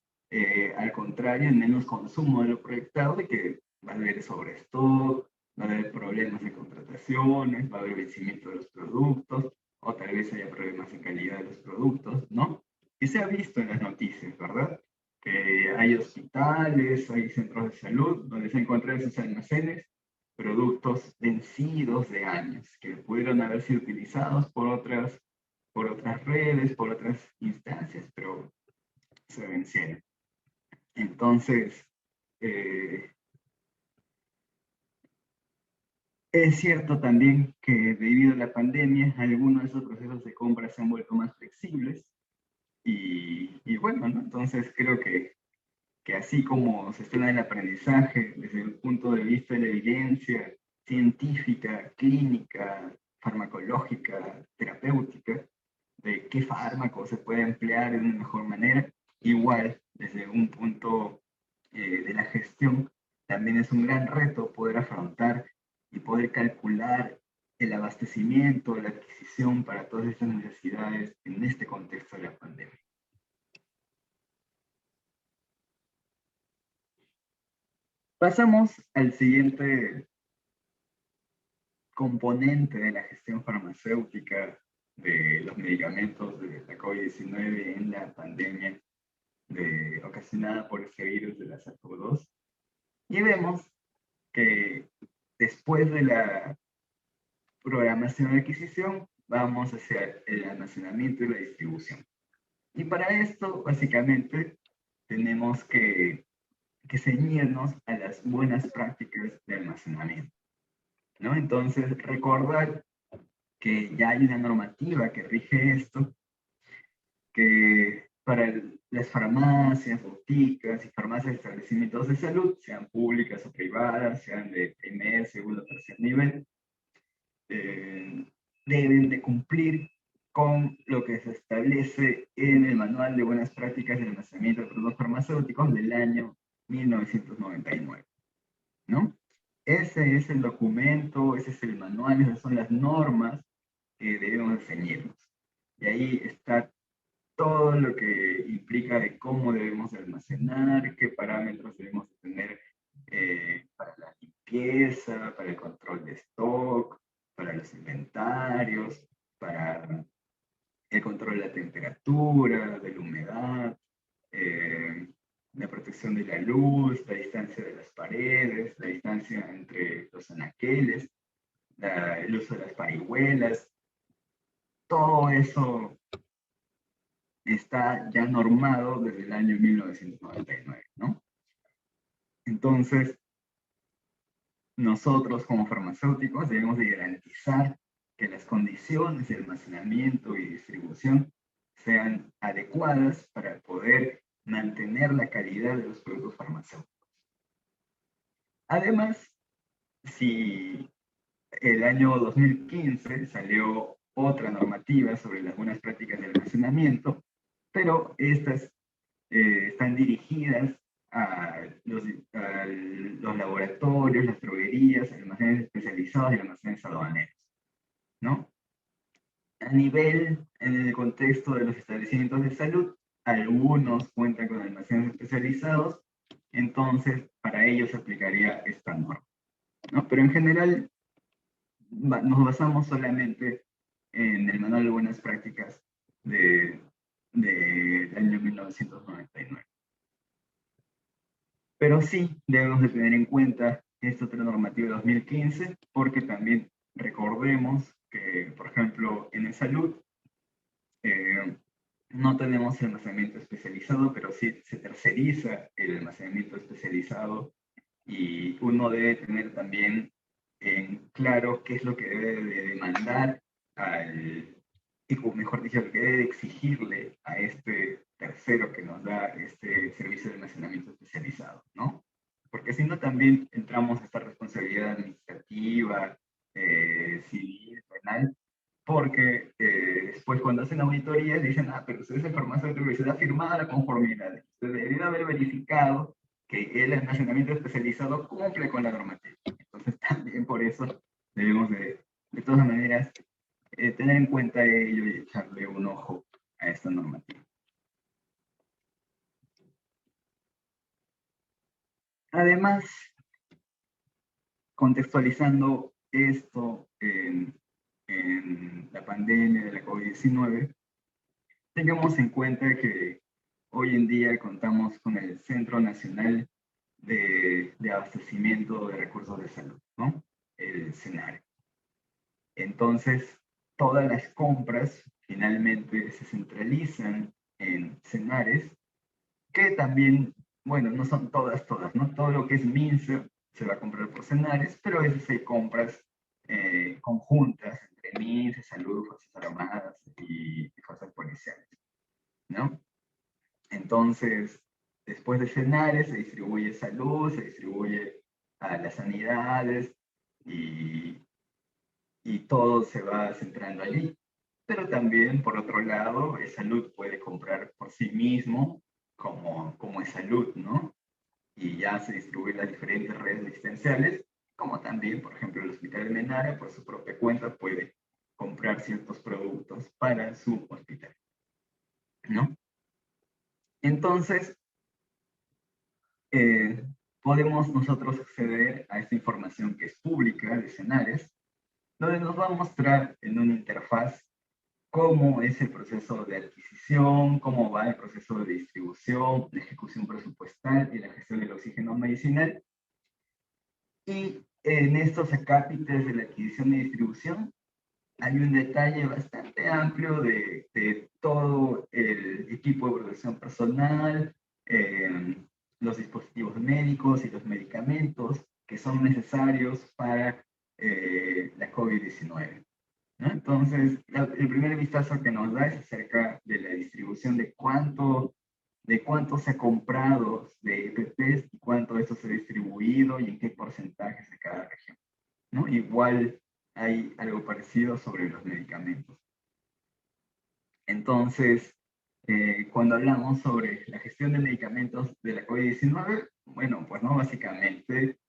al contrario, menos consumo de lo proyectado, de que va a haber sobrestock, va a haber problemas de contrataciones, va a haber vencimiento de los productos, o tal vez haya problemas de calidad de los productos, ¿no? Y se ha visto en las noticias, ¿verdad? Que hay hospitales, hay centros de salud donde se encuentran esos almacenes productos vencidos de años que pudieron haber sido utilizados por otras redes, por otras instancias, pero se vencieron. Entonces, eh, es cierto también que debido a la pandemia, algunos de esos procesos de compra se han vuelto más flexibles y bueno, ¿no? Entonces creo que así como se está en el aprendizaje desde el punto de vista de la evidencia científica, clínica, farmacológica, terapéutica, de qué fármaco se puede emplear de una mejor manera, igual desde un punto de la gestión, también es un gran reto poder afrontar y poder calcular el abastecimiento, la adquisición para todas estas necesidades en este contexto de la pandemia. Pasamos al siguiente componente de la gestión farmacéutica de los medicamentos de la COVID-19 en la pandemia ocasionada por este virus de la SARS-CoV-2. Y vemos que después de la programación de adquisición, vamos hacia el almacenamiento y la distribución. Y para esto, básicamente, tenemos que ceñirnos a las buenas prácticas de almacenamiento, ¿no? Entonces, recordar que ya hay una normativa que rige esto, que para las farmacias, boticas y farmacias de establecimientos de salud, sean públicas o privadas, sean de primer, segundo o tercer nivel, deben de cumplir con lo que se establece en el Manual de Buenas Prácticas de Almacenamiento de Productos Farmacéuticos del año 1999, ¿no? Ese es el documento, ese es el manual, esas son las normas que debemos ceñirnos. Y ahí está todo lo que implica de cómo debemos almacenar, qué parámetros debemos tener para la limpieza, para el control de stock, para los inventarios, para el control de la temperatura, de la humedad, eh, la protección de la luz, la distancia de las paredes, la distancia entre los anaqueles, el uso de las parihuelas, todo eso está ya normado desde el año 1999, ¿no? Entonces, nosotros como farmacéuticos debemos de garantizar que las condiciones de almacenamiento y distribución sean adecuadas para poder mantener la calidad de los productos farmacéuticos. Además, si el año 2015 salió otra normativa sobre las buenas prácticas de almacenamiento, pero estas están dirigidas a los laboratorios, las droguerías, almacenes especializados y almacenes aduaneros, ¿no? A nivel, en el contexto de los establecimientos de salud, algunos cuentan con almacenes especializados, entonces para ellos se aplicaría esta norma, ¿no? Pero en general nos basamos solamente en el Manual de Buenas Prácticas del año 1999. Pero sí debemos de tener en cuenta esta otra normativa de 2015, porque también recordemos que, por ejemplo, en el salud eh, no tenemos almacenamiento especializado, pero sí se terceriza el almacenamiento especializado y uno debe tener también en claro qué es lo que debe de demandar al, o mejor dicho, que debe exigirle a este tercero que nos da este servicio de almacenamiento especializado, ¿no? Porque si no también entramos a esta responsabilidad administrativa, civil, penal, porque después cuando hacen auditorías dicen, ah, pero usted es el farmacéutico y se ha firmado la conformidad. Usted debería haber verificado que el almacenamiento especializado cumple con la normativa. Entonces también por eso debemos de todas maneras, tener en cuenta ello y echarle un ojo a esta normativa. Además, contextualizando esto en la pandemia de la COVID-19, tengamos en cuenta que hoy en día contamos con el Centro Nacional de Abastecimiento de Recursos de Salud, ¿no? El CENARE. Entonces, todas las compras finalmente se centralizan en CENARES, que también, bueno, no son todas, ¿no? Todo lo que es MINSA se va a comprar por CENARES, pero a veces hay compras conjuntas entre MINSA, Salud, Fuerzas Armadas y Fuerzas Policiales, ¿no? Entonces, después de CENARES se distribuye Salud, se distribuye a las sanidades y todo se va centrando allí. Pero también, por otro lado, Salud puede comprar por sí mismo como es Salud, ¿no? Y ya se distribuyen las diferentes redes asistenciales, como también, por ejemplo, el Hospital de Menara, por su propia cuenta, puede comprar ciertos productos para su hospital, ¿no? Entonces, podemos nosotros acceder a esta información que es pública de CENARES, donde nos va a mostrar en una interfaz cómo es el proceso de adquisición, cómo va el proceso de distribución, la ejecución presupuestal y la gestión del oxígeno medicinal. Y en estos acápites de la adquisición y distribución hay un detalle bastante amplio de todo el equipo de protección personal, los dispositivos médicos y los medicamentos que son necesarios para la COVID-19. ¿No? Entonces, el primer vistazo que nos da es acerca de la distribución de cuánto se ha comprado de EPPs y cuánto de esto se ha distribuido y en qué porcentajes de cada región, ¿no? Igual hay algo parecido sobre los medicamentos. Entonces, cuando hablamos sobre la gestión de medicamentos de la COVID-19, bueno, pues no, básicamente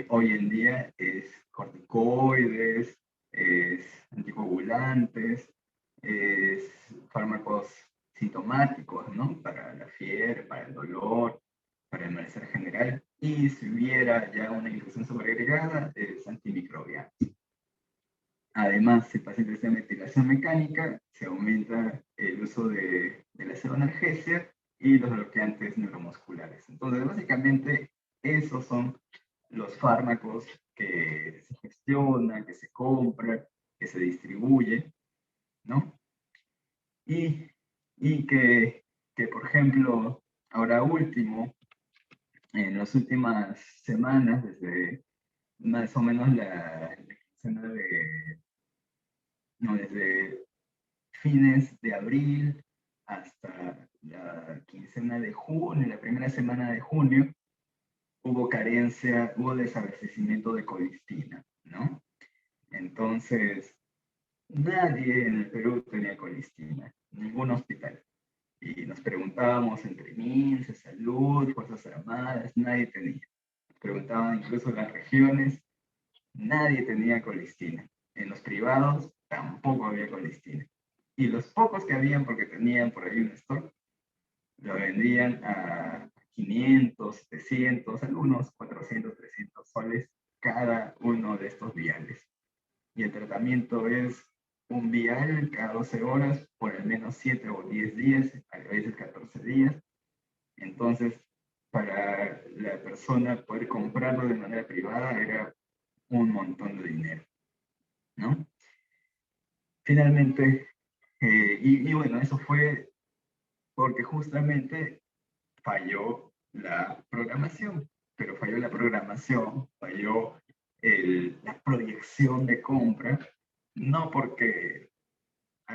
hoy en día es corticoides, es anticoagulantes, es fármacos sintomáticos, ¿no? Para la fiebre, para el dolor, para el malestar general, y si hubiera ya una infección sobreagregada, es antimicrobiano. Además, si el paciente está en ventilación mecánica, se aumenta el uso de la seroanalgesia y los bloqueantes neuromusculares. Entonces, básicamente, esos son los fármacos que se gestionan, que se compran, que se distribuyen, ¿no? Y que, por ejemplo, ahora último, en las últimas semanas, desde más o menos la quincena desde fines de abril hasta la quincena de junio, la primera semana de junio, hubo carencia, hubo desabastecimiento de colistina, ¿no? Entonces, nadie en el Perú tenía colistina, ningún hospital. Y nos preguntábamos entre MINSA, Salud, Fuerzas Armadas, nadie tenía. Nos preguntaban incluso las regiones, nadie tenía colistina. En los privados tampoco había colistina. Y los pocos que habían, porque tenían por ahí un stock, lo vendían a 500, 700, algunos 400, 300 soles cada uno de estos viales. Y el tratamiento es un vial cada 12 horas por al menos 7 o 10 días, a veces 14 días. Entonces, para la persona poder comprarlo de manera privada era un montón de dinero, ¿no? Finalmente, y bueno, eso fue porque justamente falló la programación, pero falló la programación, falló la proyección de compra, no porque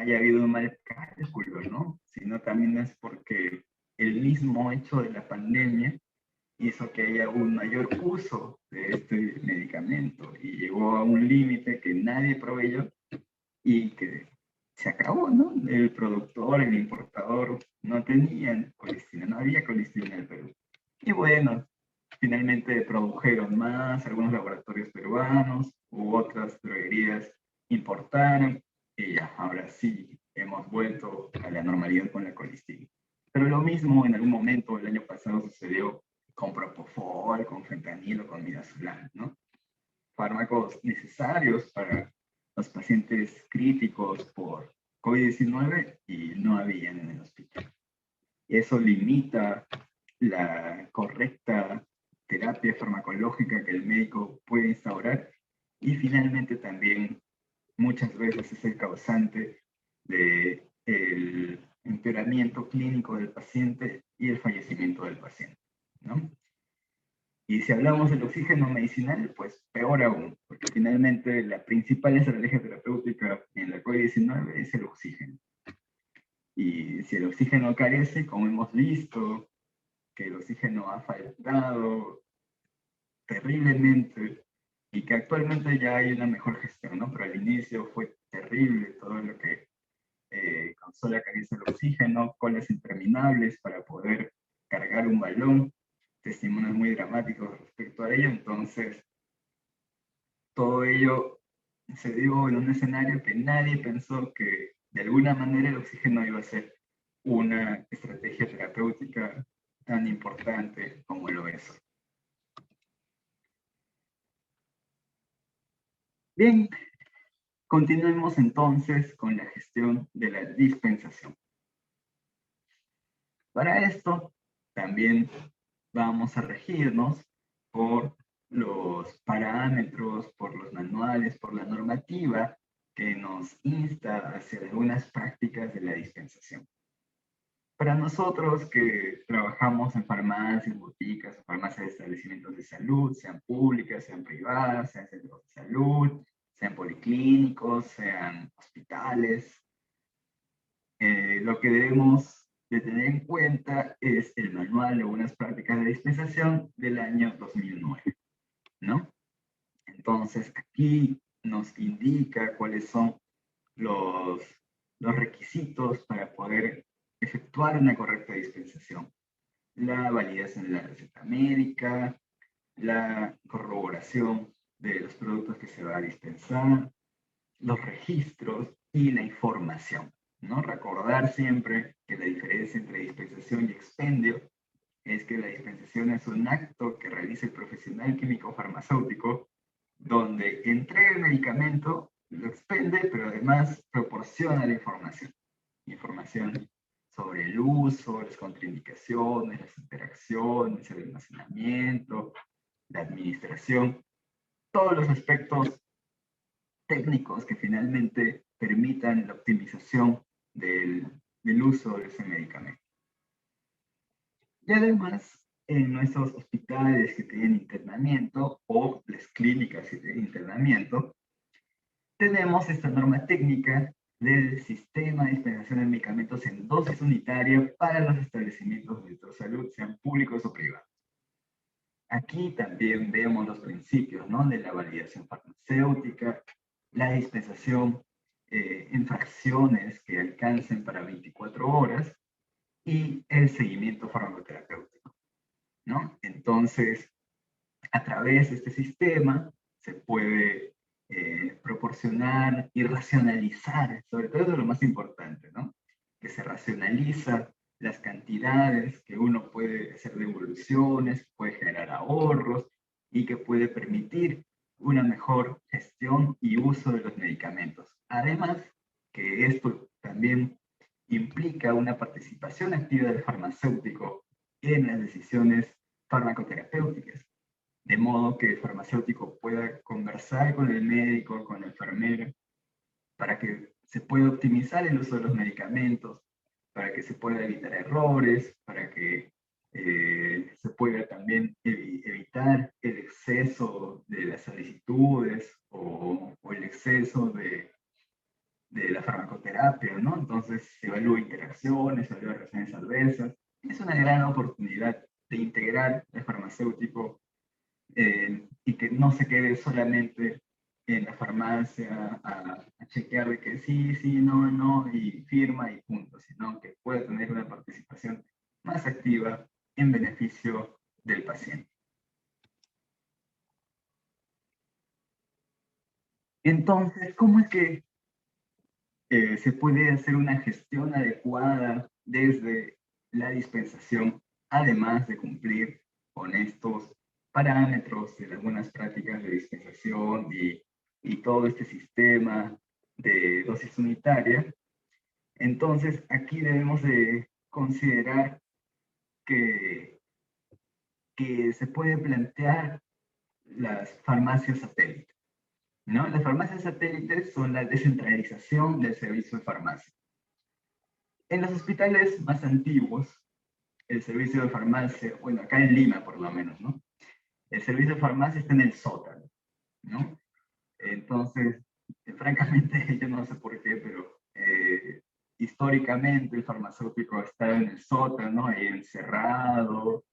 haya habido un mal cálculo, ¿no? Sino también es porque el mismo hecho de la pandemia hizo que haya un mayor uso de este medicamento y llegó a un límite que nadie proveyó y que se acabó, ¿no? El productor, el importador no tenían colistina, no había colistina en el Perú. Y bueno, finalmente produjeron más, algunos laboratorios peruanos u otras droguerías importaron y ya, ahora sí hemos vuelto a la normalidad con la colistina. Pero lo mismo en algún momento el año pasado sucedió con propofol, con fentanilo, con midazolam, ¿no? Fármacos necesarios para los pacientes críticos por COVID-19 y no habían en el hospital. Eso limita la correcta terapia farmacológica que el médico puede instaurar y finalmente también muchas veces es el causante del empeoramiento clínico del paciente y el fallecimiento del paciente, ¿no? Y si hablamos del oxígeno medicinal, pues peor aún, porque finalmente la principal estrategia terapéutica en la COVID-19 es el oxígeno. Y si el oxígeno carece, como hemos visto, que el oxígeno ha faltado terriblemente y que actualmente ya hay una mejor gestión, ¿no? Pero al inicio fue terrible todo lo que causó la carencia del oxígeno, colas interminables para poder cargar un balón, testimonios muy dramáticos respecto a ello. Entonces, todo ello se dio en un escenario que nadie pensó que de alguna manera el oxígeno iba a ser una estrategia terapéutica tan importante como lo es. Bien, continuemos entonces con la gestión de la dispensación. Para esto, también vamos a regirnos por los parámetros, por los manuales, por la normativa que nos insta a hacer algunas prácticas de la dispensación. Para nosotros que trabajamos en farmacias, boticas, farmacias de establecimientos de salud, sean públicas, sean privadas, sean centros de salud, sean policlínicos, sean hospitales, lo que debemos de tener en cuenta es el manual de buenas prácticas de dispensación del año 2009, ¿no? Entonces, aquí nos indica cuáles son los, los requisitos para poder efectuar una correcta dispensación. La validación de la receta médica, la corroboración de los productos que se va a dispensar, los registros y la información, ¿no? Recordar siempre que la diferencia entre dispensación y expendio es que la dispensación es un acto que realiza el profesional químico farmacéutico donde entrega el medicamento, lo expende, pero además proporciona la información. Información sobre el uso, las contraindicaciones, las interacciones, el almacenamiento, la administración, todos los aspectos técnicos que finalmente permitan la optimización del uso de ese medicamento. Y además, en nuestros hospitales que tienen internamiento o las clínicas que tienen internamiento, tenemos esta norma técnica del sistema de dispensación de medicamentos en dosis unitaria para los establecimientos de salud, sean públicos o privados. Aquí también vemos los principios, ¿no? De la validación farmacéutica, la dispensación en fracciones que alcancen para 24 horas y el seguimiento farmacoterapéutico, ¿no? Entonces, a través de este sistema se puede proporcionar y racionalizar, sobre todo eso es lo más importante, ¿no? Que se racionaliza las cantidades, que uno puede hacer devoluciones, puede generar ahorros y que puede permitir una mejor gestión y uso de los medicamentos. Además, que esto también implica una participación activa del farmacéutico en las decisiones farmacoterapéuticas, de modo que el farmacéutico pueda conversar con el médico, con la enfermera, para que se pueda optimizar el uso de los medicamentos, para que se pueda evitar errores, para que se pueda también evitar el exceso de las solicitudes o el exceso de la farmacoterapia, ¿no? Entonces se evalúa interacciones, se evalúa reacciones adversas. Es una gran oportunidad de integrar el farmacéutico y que no se quede solamente en la farmacia a chequear de que sí, sí, no, no, y firma y punto, sino que pueda tener una participación más activa en beneficio del paciente. Entonces, ¿cómo es que se puede hacer una gestión adecuada desde la dispensación, además de cumplir con estos parámetros de las buenas prácticas de dispensación y todo este sistema de dosis unitaria? Entonces, aquí debemos de considerar que, que se puede plantear las farmacias satélites, ¿no? Las farmacias satélites son la descentralización del servicio de farmacia. En los hospitales más antiguos, el servicio de farmacia, bueno, acá en Lima por lo menos, ¿no? El servicio de farmacia está en el sótano, ¿no? Entonces, francamente, yo no sé por qué, pero históricamente el farmacéutico está en el sótano, ahí encerrado,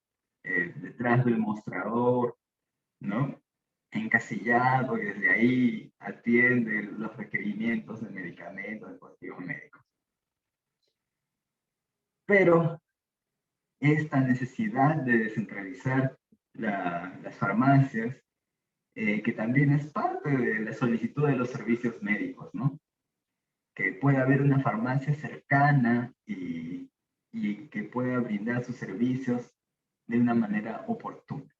detrás del mostrador, ¿no? Encasillado, y desde ahí atiende los requerimientos de medicamentos, de dispositivos médicos. Pero esta necesidad de descentralizar las farmacias, que también es parte de la solicitud de los servicios médicos, ¿no? Que pueda haber una farmacia cercana y que pueda brindar sus servicios de una manera oportuna.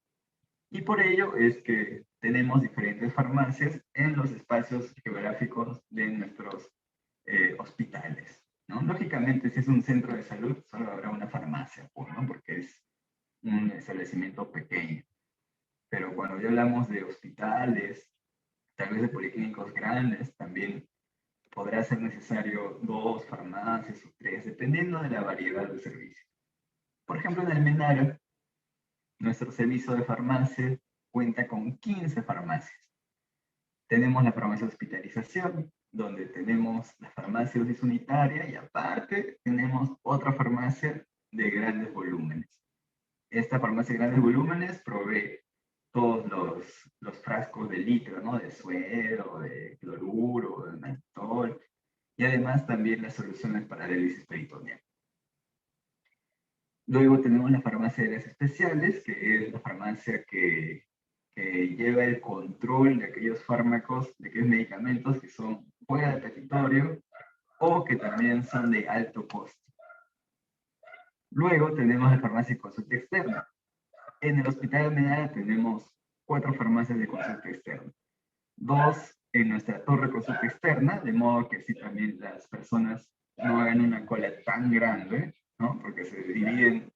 Y por ello es que tenemos diferentes farmacias en los espacios geográficos de nuestros hospitales, ¿no? Lógicamente, si es un centro de salud, solo habrá una farmacia, ¿no? Porque es un establecimiento pequeño. Pero cuando ya hablamos de hospitales, tal vez de policlínicos grandes, también podrá ser necesario 2 farmacias o 3, dependiendo de la variedad de servicios. Por ejemplo, en Almenara, nuestro servicio de farmacia cuenta con 15 farmacias. Tenemos la farmacia de hospitalización, donde tenemos la farmacia de dosis unitaria y aparte tenemos otra farmacia de grandes volúmenes. Esta farmacia de grandes volúmenes provee todos los frascos de litro, ¿no? De suero, de cloruro, de mantol, y además también las soluciones para diálisis peritoneal. Luego tenemos la farmacia de las especiales, que es la farmacia que lleva el control de aquellos fármacos, de aquellos medicamentos que son fuera de petitorio o que también son de alto costo. Luego tenemos la farmacia de consulta externa. En el Hospital de Almenara tenemos 4 farmacias de consulta externa. 2 en nuestra torre de consulta externa, de modo que así también las personas no hagan una cola tan grande, ¿no? Porque se dividen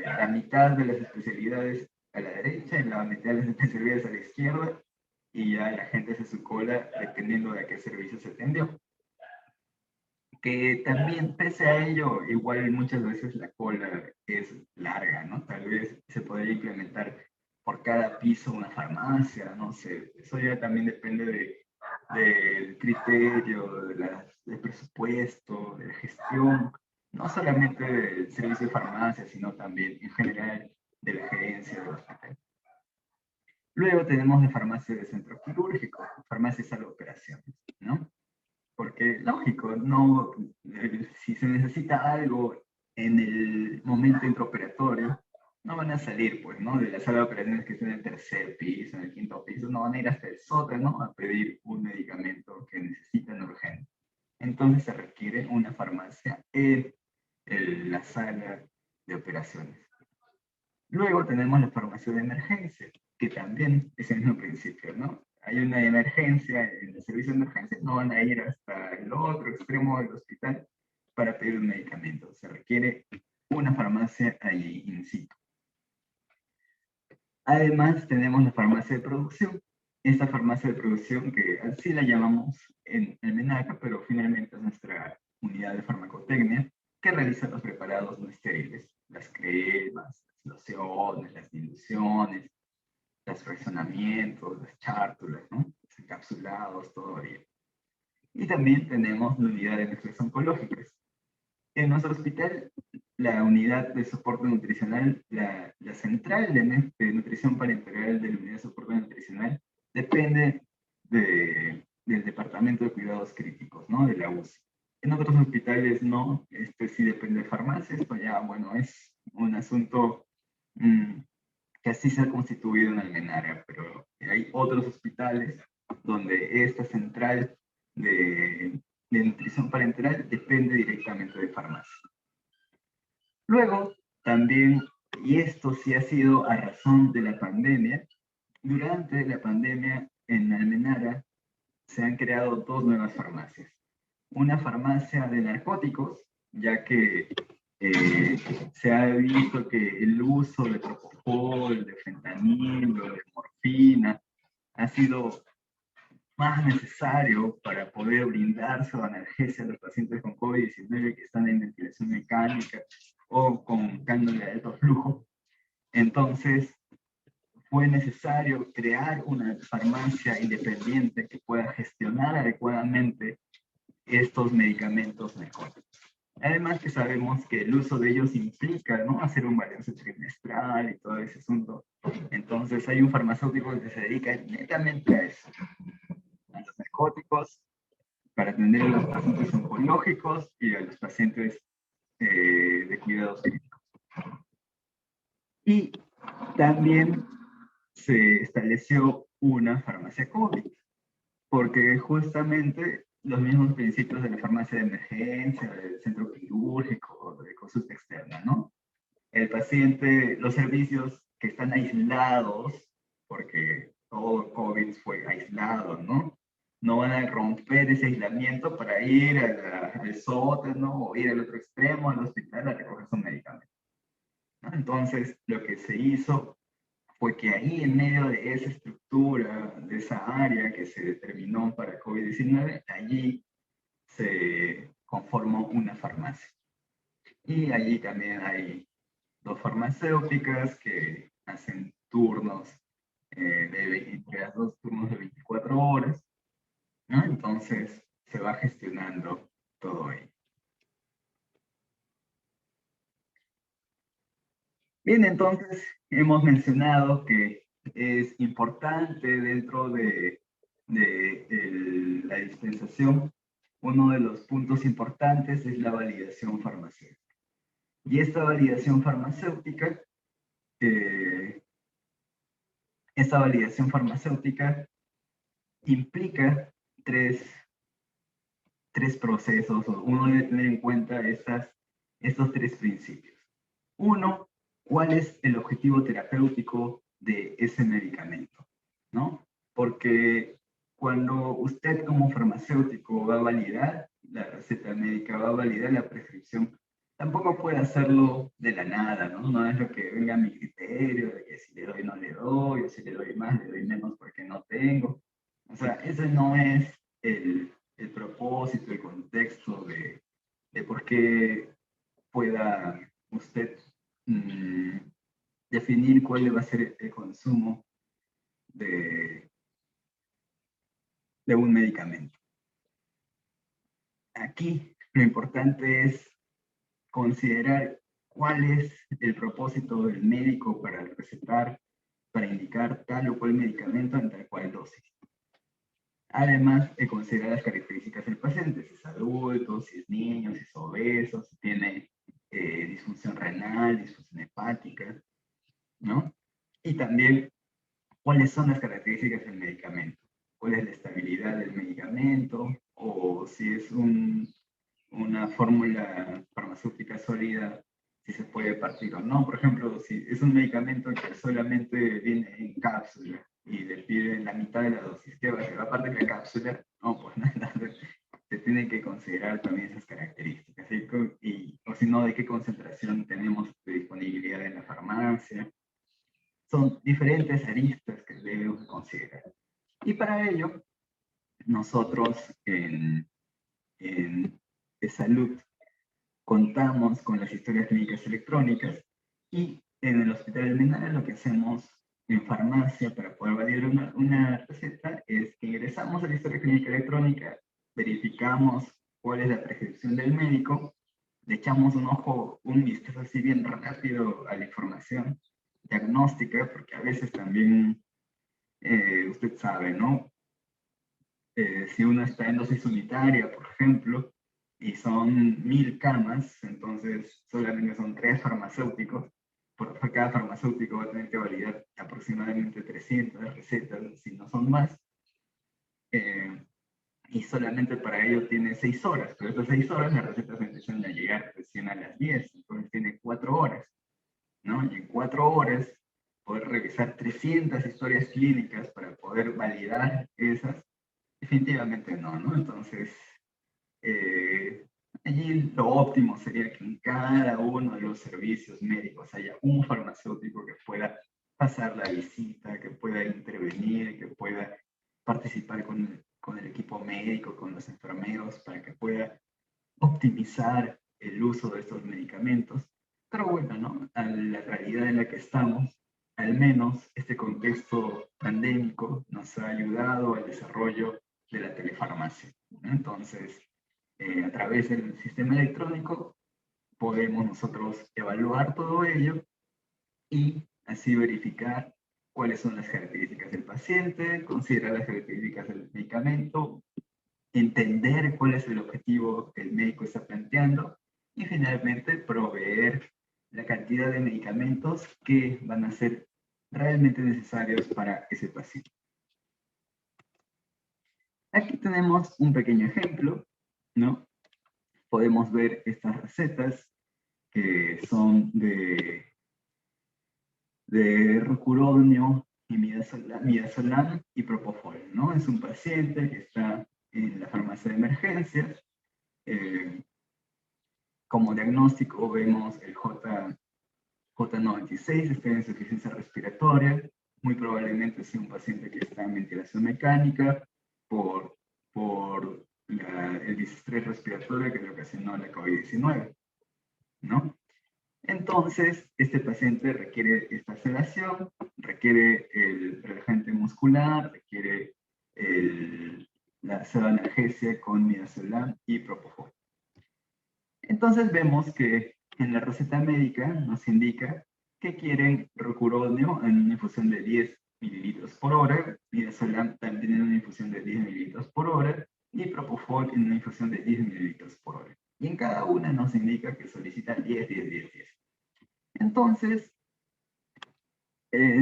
la mitad de las especialidades a la derecha y la mitad de las especialidades a la izquierda, y ya la gente hace su cola dependiendo de a qué servicio se atendió. Que también, pese a ello, igual muchas veces la cola es larga, ¿no? Tal vez se podría implementar por cada piso una farmacia, no sé. Eso ya también depende del criterio, del presupuesto, de la gestión, no solamente del servicio de farmacia, sino también en general de la gerencia del hospital. Luego tenemos la farmacia de centro quirúrgico, farmacias a la operación, ¿no? Porque, lógico, no, si se necesita algo en el momento intraoperatorio, no van a salir, pues, ¿no? De la sala de operaciones que está en el tercer piso, en el quinto piso, no van a ir hasta el sótano a pedir un medicamento que necesitan urgente. Entonces se requiere una farmacia en la sala de operaciones. Luego tenemos la farmacia de emergencia, que también es el mismo principio, ¿no? Hay una emergencia en el servicio de emergencia, no van a ir hasta el otro extremo del hospital para pedir un medicamento. Se requiere una farmacia allí in situ. Además, tenemos la farmacia de producción. Esta farmacia de producción, que así la llamamos en el MENACA, pero finalmente es nuestra unidad de farmacotecnia, que realiza los preparados no estériles, las cremas, las lociones, las diluciones, los fraccionamientos, las chártulas, ¿no? Los encapsulados, todo ello. Y también tenemos la unidad de nutriciones oncológicas. En nuestro hospital, la unidad de soporte nutricional, la central de nutrición parenteral de la unidad de soporte nutricional, depende del Departamento de Cuidados Críticos, ¿no? De la UCI. En otros hospitales no, sí depende de farmacias, esto ya, bueno, es un asunto que así se ha constituido en Almenara, pero hay otros hospitales donde esta central de nutrición parenteral depende directamente de farmacia. Luego, también, y esto sí ha sido a razón de la pandemia, durante la pandemia en Almenara se han creado dos nuevas farmacias. Una farmacia de narcóticos, ya que se ha visto que el uso de propofol, de fentanilo, de morfina, ha sido más necesario para poder brindar su analgesia a los pacientes con COVID-19 que están en ventilación mecánica o con cánula de alto flujo. Entonces, fue necesario crear una farmacia independiente que pueda gestionar adecuadamente estos medicamentos narcóticos. Además que sabemos que el uso de ellos implica, ¿no?, hacer un balance trimestral y todo ese asunto. Entonces hay un farmacéutico que se dedica netamente a eso, a los narcóticos, para atender a los pacientes oncológicos y a los pacientes de cuidados críticos. Y también se estableció una farmacia COVID, porque justamente los mismos principios de la farmacia de emergencia, del centro quirúrgico, de consulta externa, ¿no? El paciente, los servicios que están aislados, porque todo COVID fue aislado, ¿no? No van a romper ese aislamiento para ir al sótano o ir al otro extremo, al hospital, a recoger su medicamento, ¿no? Entonces, lo que se hizo fue que ahí, en medio de esa estructura, de esa área que se determinó para COVID-19, allí se conformó una farmacia. Y allí también hay dos farmacéuticas que hacen turnos, entre las dos turnos de 24 horas, ¿no? Entonces se va gestionando todo ello. Bien, entonces hemos mencionado que es importante dentro de la dispensación, uno de los puntos importantes es la validación farmacéutica. Y esta validación farmacéutica, implica tres procesos. Uno debe tener en cuenta estos tres principios. Uno, ¿cuál es el objetivo terapéutico de ese medicamento?, ¿no? Porque cuando usted como farmacéutico va a validar la receta médica, va a validar la prescripción, tampoco puede hacerlo de la nada, ¿no? No es lo que venga a mi criterio, de que si le doy no le doy, o si le doy más, le doy menos porque no tengo. O sea, ese no es el propósito, el contexto de por qué pueda usted definir cuál va a ser el consumo de un medicamento. Aquí lo importante es considerar cuál es el propósito del médico para recetar, para indicar tal o cual medicamento en tal cual dosis. Además de considerar las características del paciente, si es adulto, si es niño, si es obeso, si tiene disfunción renal, disfunción hepática, ¿no? Y también, ¿cuáles son las características del medicamento? ¿Cuál es la estabilidad del medicamento? O si es una fórmula farmacéutica sólida, si se puede partir o no. Por ejemplo, si es un medicamento que solamente viene en cápsula y le piden la mitad de la dosis, ¿qué va a hacer? ¿Va a partir la cápsula? No, pues nada. Se tienen que considerar también esas características. O si no, de qué concentración tenemos de disponibilidad en la farmacia. Son diferentes aristas que debemos considerar. Y para ello, nosotros de salud contamos con las historias clínicas electrónicas y en el Hospital Almenara lo que hacemos en farmacia para poder validar una receta es que ingresamos a la historia clínica electrónica, verificamos verificamos cuál es la prescripción del médico, le echamos un ojo, un vistazo así bien rápido a la información diagnóstica, porque a veces también, usted sabe, ¿no? Si uno está en dosis unitaria, por ejemplo, y son 1000 camas, entonces solamente son 3 farmacéuticos, por cada farmacéutico va a tener que validar aproximadamente 300 recetas, si no son más, y solamente para ello tiene 6 horas, pero estas 6 horas las recetas empiezan a llegar recién a las 10, entonces tiene 4 horas, ¿no? Y en 4 horas poder revisar 300 historias clínicas para poder validar esas, definitivamente no, ¿no? Entonces, allí lo óptimo sería que en cada uno de los servicios médicos haya un farmacéutico que pueda pasar la visita, que pueda intervenir, que pueda participar con el equipo médico, con los enfermeros, para que pueda optimizar el uso de estos medicamentos. Pero bueno, ¿no? A la realidad en la que estamos, al menos este contexto pandémico nos ha ayudado al desarrollo de la telefarmacia, ¿no? Entonces, a través del sistema electrónico podemos nosotros evaluar todo ello y así verificar cuáles son las características del paciente, considerar las características del medicamento, entender cuál es el objetivo que el médico está planteando y finalmente proveer la cantidad de medicamentos que van a ser realmente necesarios para ese paciente. Aquí tenemos un pequeño ejemplo, ¿no? Podemos ver estas recetas que son de rocuronium y midazolam y propofol, ¿no? Es un paciente que está en la farmacia de emergencias. Como diagnóstico vemos el J96, está en insuficiencia respiratoria, muy probablemente sea un paciente que está en ventilación mecánica por el distrés respiratorio que le ocasionó la COVID-19, ¿no? Entonces, este paciente requiere esta sedación, requiere el relajante muscular, requiere la pseudoanalgesia con midazolam y propofol. Entonces vemos que en la receta médica nos indica que quieren rocuronium en una infusión de 10 mililitros por hora, midazolam también en una infusión de 10 mililitros por hora, y propofol en una infusión de 10 mililitros por hora. Y en cada una nos indica que solicitan 10, 10, 10, 10. Entonces,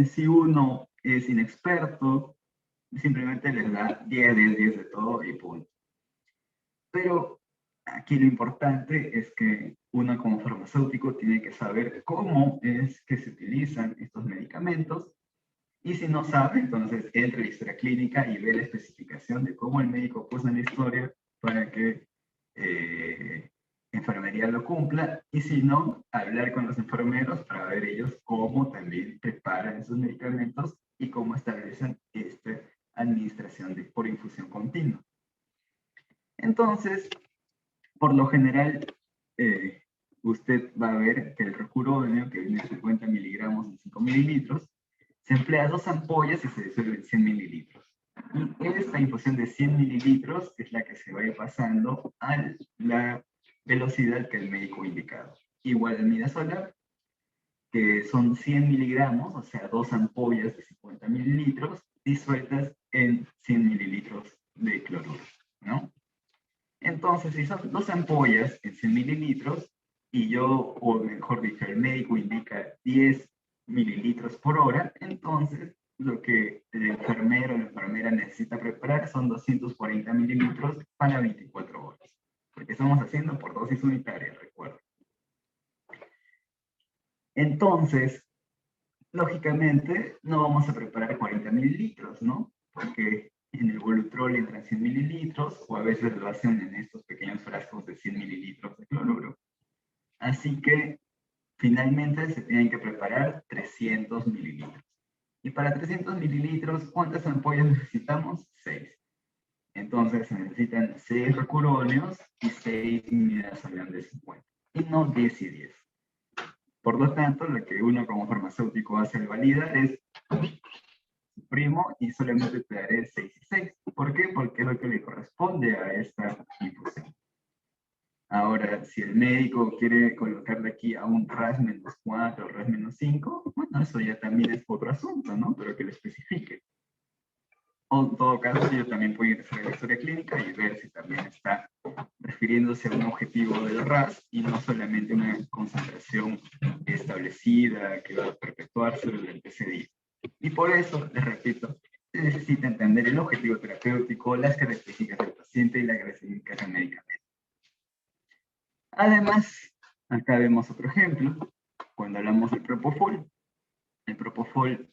si uno es inexperto, simplemente les da 10, 10, 10 de todo y punto. Pero aquí lo importante es que uno como farmacéutico tiene que saber cómo es que se utilizan estos medicamentos, y si no sabe, entonces entra a la historia clínica y ve la especificación de cómo el médico puso en la historia para que enfermería lo cumpla, y si no, hablar con los enfermeros para ver ellos cómo también preparan esos medicamentos y cómo establecen esta administración por infusión continua. Entonces, por lo general, usted va a ver que el rocuronium, que viene de 50 miligramos en 5 mililitros, se emplea 2 ampollas y se disuelve en 100 mililitros. Y esta infusión de 100 mililitros es la que se va a ir pasando a la velocidad que el médico ha indicado. Igual al midazolam, que son 100 miligramos, o sea, 2 ampollas de 50 mililitros, disueltas en 100 mililitros de cloruro, ¿no? Entonces, si son 2 ampollas en 100 mililitros, y yo, o mejor dicho, el médico indica 10 mililitros por hora, entonces lo que el enfermero o la enfermera necesita preparar son 240 mililitros para 24 horas. Porque estamos haciendo por dosis unitaria, recuerdo. Entonces, lógicamente, no vamos a preparar 40 mililitros, ¿no? Porque en el Volutrol entran 100 mililitros, o a veces lo hacen en estos pequeños frascos de 100 mililitros de cloruro. Así que, finalmente, se tienen que preparar 300 mililitros. Y para 300 mililitros, ¿cuántas ampollas necesitamos? 6. Entonces, se necesitan 6 rocuronios y 6 midazolam de 50. Y no 10 y 10. Por lo tanto, lo que uno como farmacéutico hace al validar es suprimo y solamente te daré 6 y 6. ¿Por qué? Porque es lo que le corresponde a esta infusión. Ahora, si el médico quiere colocarle aquí a un RAS-4 o RAS-5, bueno, eso ya también es otro asunto, ¿no? Pero que lo especifique. O en todo caso, yo también puedo ingresar a la historia clínica y ver si también está refiriéndose a un objetivo del RAS y no solamente una concentración establecida que va a perpetuarse durante ese día. Y por eso, les repito, se necesita entender el objetivo terapéutico, las características del paciente y las características del medicamento. Además, acá vemos otro ejemplo, cuando hablamos del Propofol. El Propofol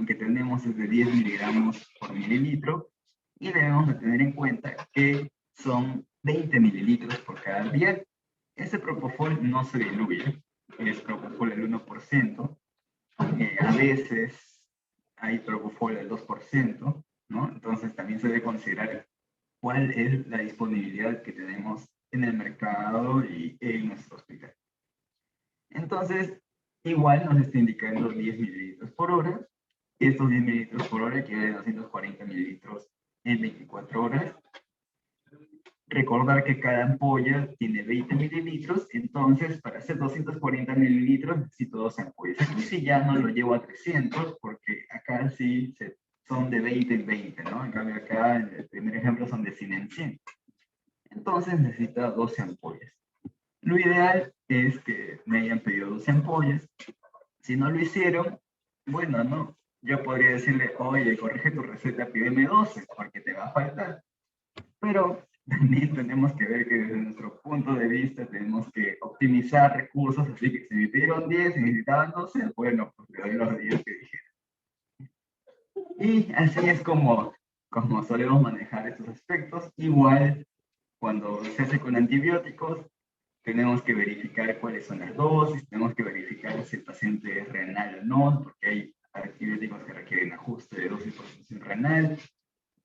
que tenemos es de 10 miligramos por mililitro y debemos de tener en cuenta que son 20 mililitros por cada día. Ese Propofol no se diluye, es Propofol al 1%, a veces hay Propofol al 2%, ¿no? Entonces también se debe considerar cuál es la disponibilidad que tenemos en el mercado y en nuestro hospital. Entonces, igual nos está indicando 10 mililitros por hora. Estos 10 mililitros por hora equivalen a 240 mililitros en 24 horas. Recordar que cada ampolla tiene 20 mililitros, entonces para hacer 240 mililitros necesito 2 ampollas. Aquí sí ya no lo llevo a 300, porque acá sí son de 20 en 20, ¿no? En cambio acá, en el primer ejemplo, son de 100 en 100. Entonces necesita 12 ampollas. Lo ideal es que me hayan pedido 12 ampollas. Si no lo hicieron, bueno, ¿no? Yo podría decirle, oye, corrige tu receta, pídeme 12, porque te va a faltar. Pero también tenemos que ver que desde nuestro punto de vista tenemos que optimizar recursos, así que si me pidieron 10 y necesitaban 12, bueno, pues le doy los 10 que dijeron. Y así es como solemos manejar estos aspectos. Igual, cuando se hace con antibióticos, tenemos que verificar cuáles son las dosis, tenemos que verificar si el paciente es renal o no, porque hay antibióticos que requieren ajuste de dosis por función renal,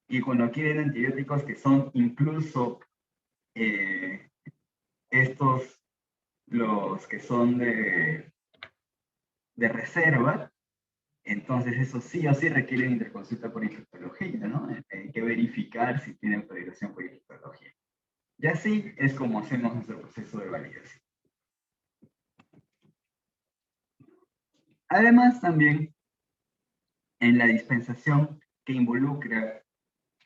y cuando quieren antibióticos que son incluso estos, los que son de reserva, entonces eso sí o sí requieren interconsulta por infectología, ¿no? Hay que verificar si tienen autorización por infectología. Y así es como hacemos nuestro proceso de validación. Además, también en la dispensación que involucra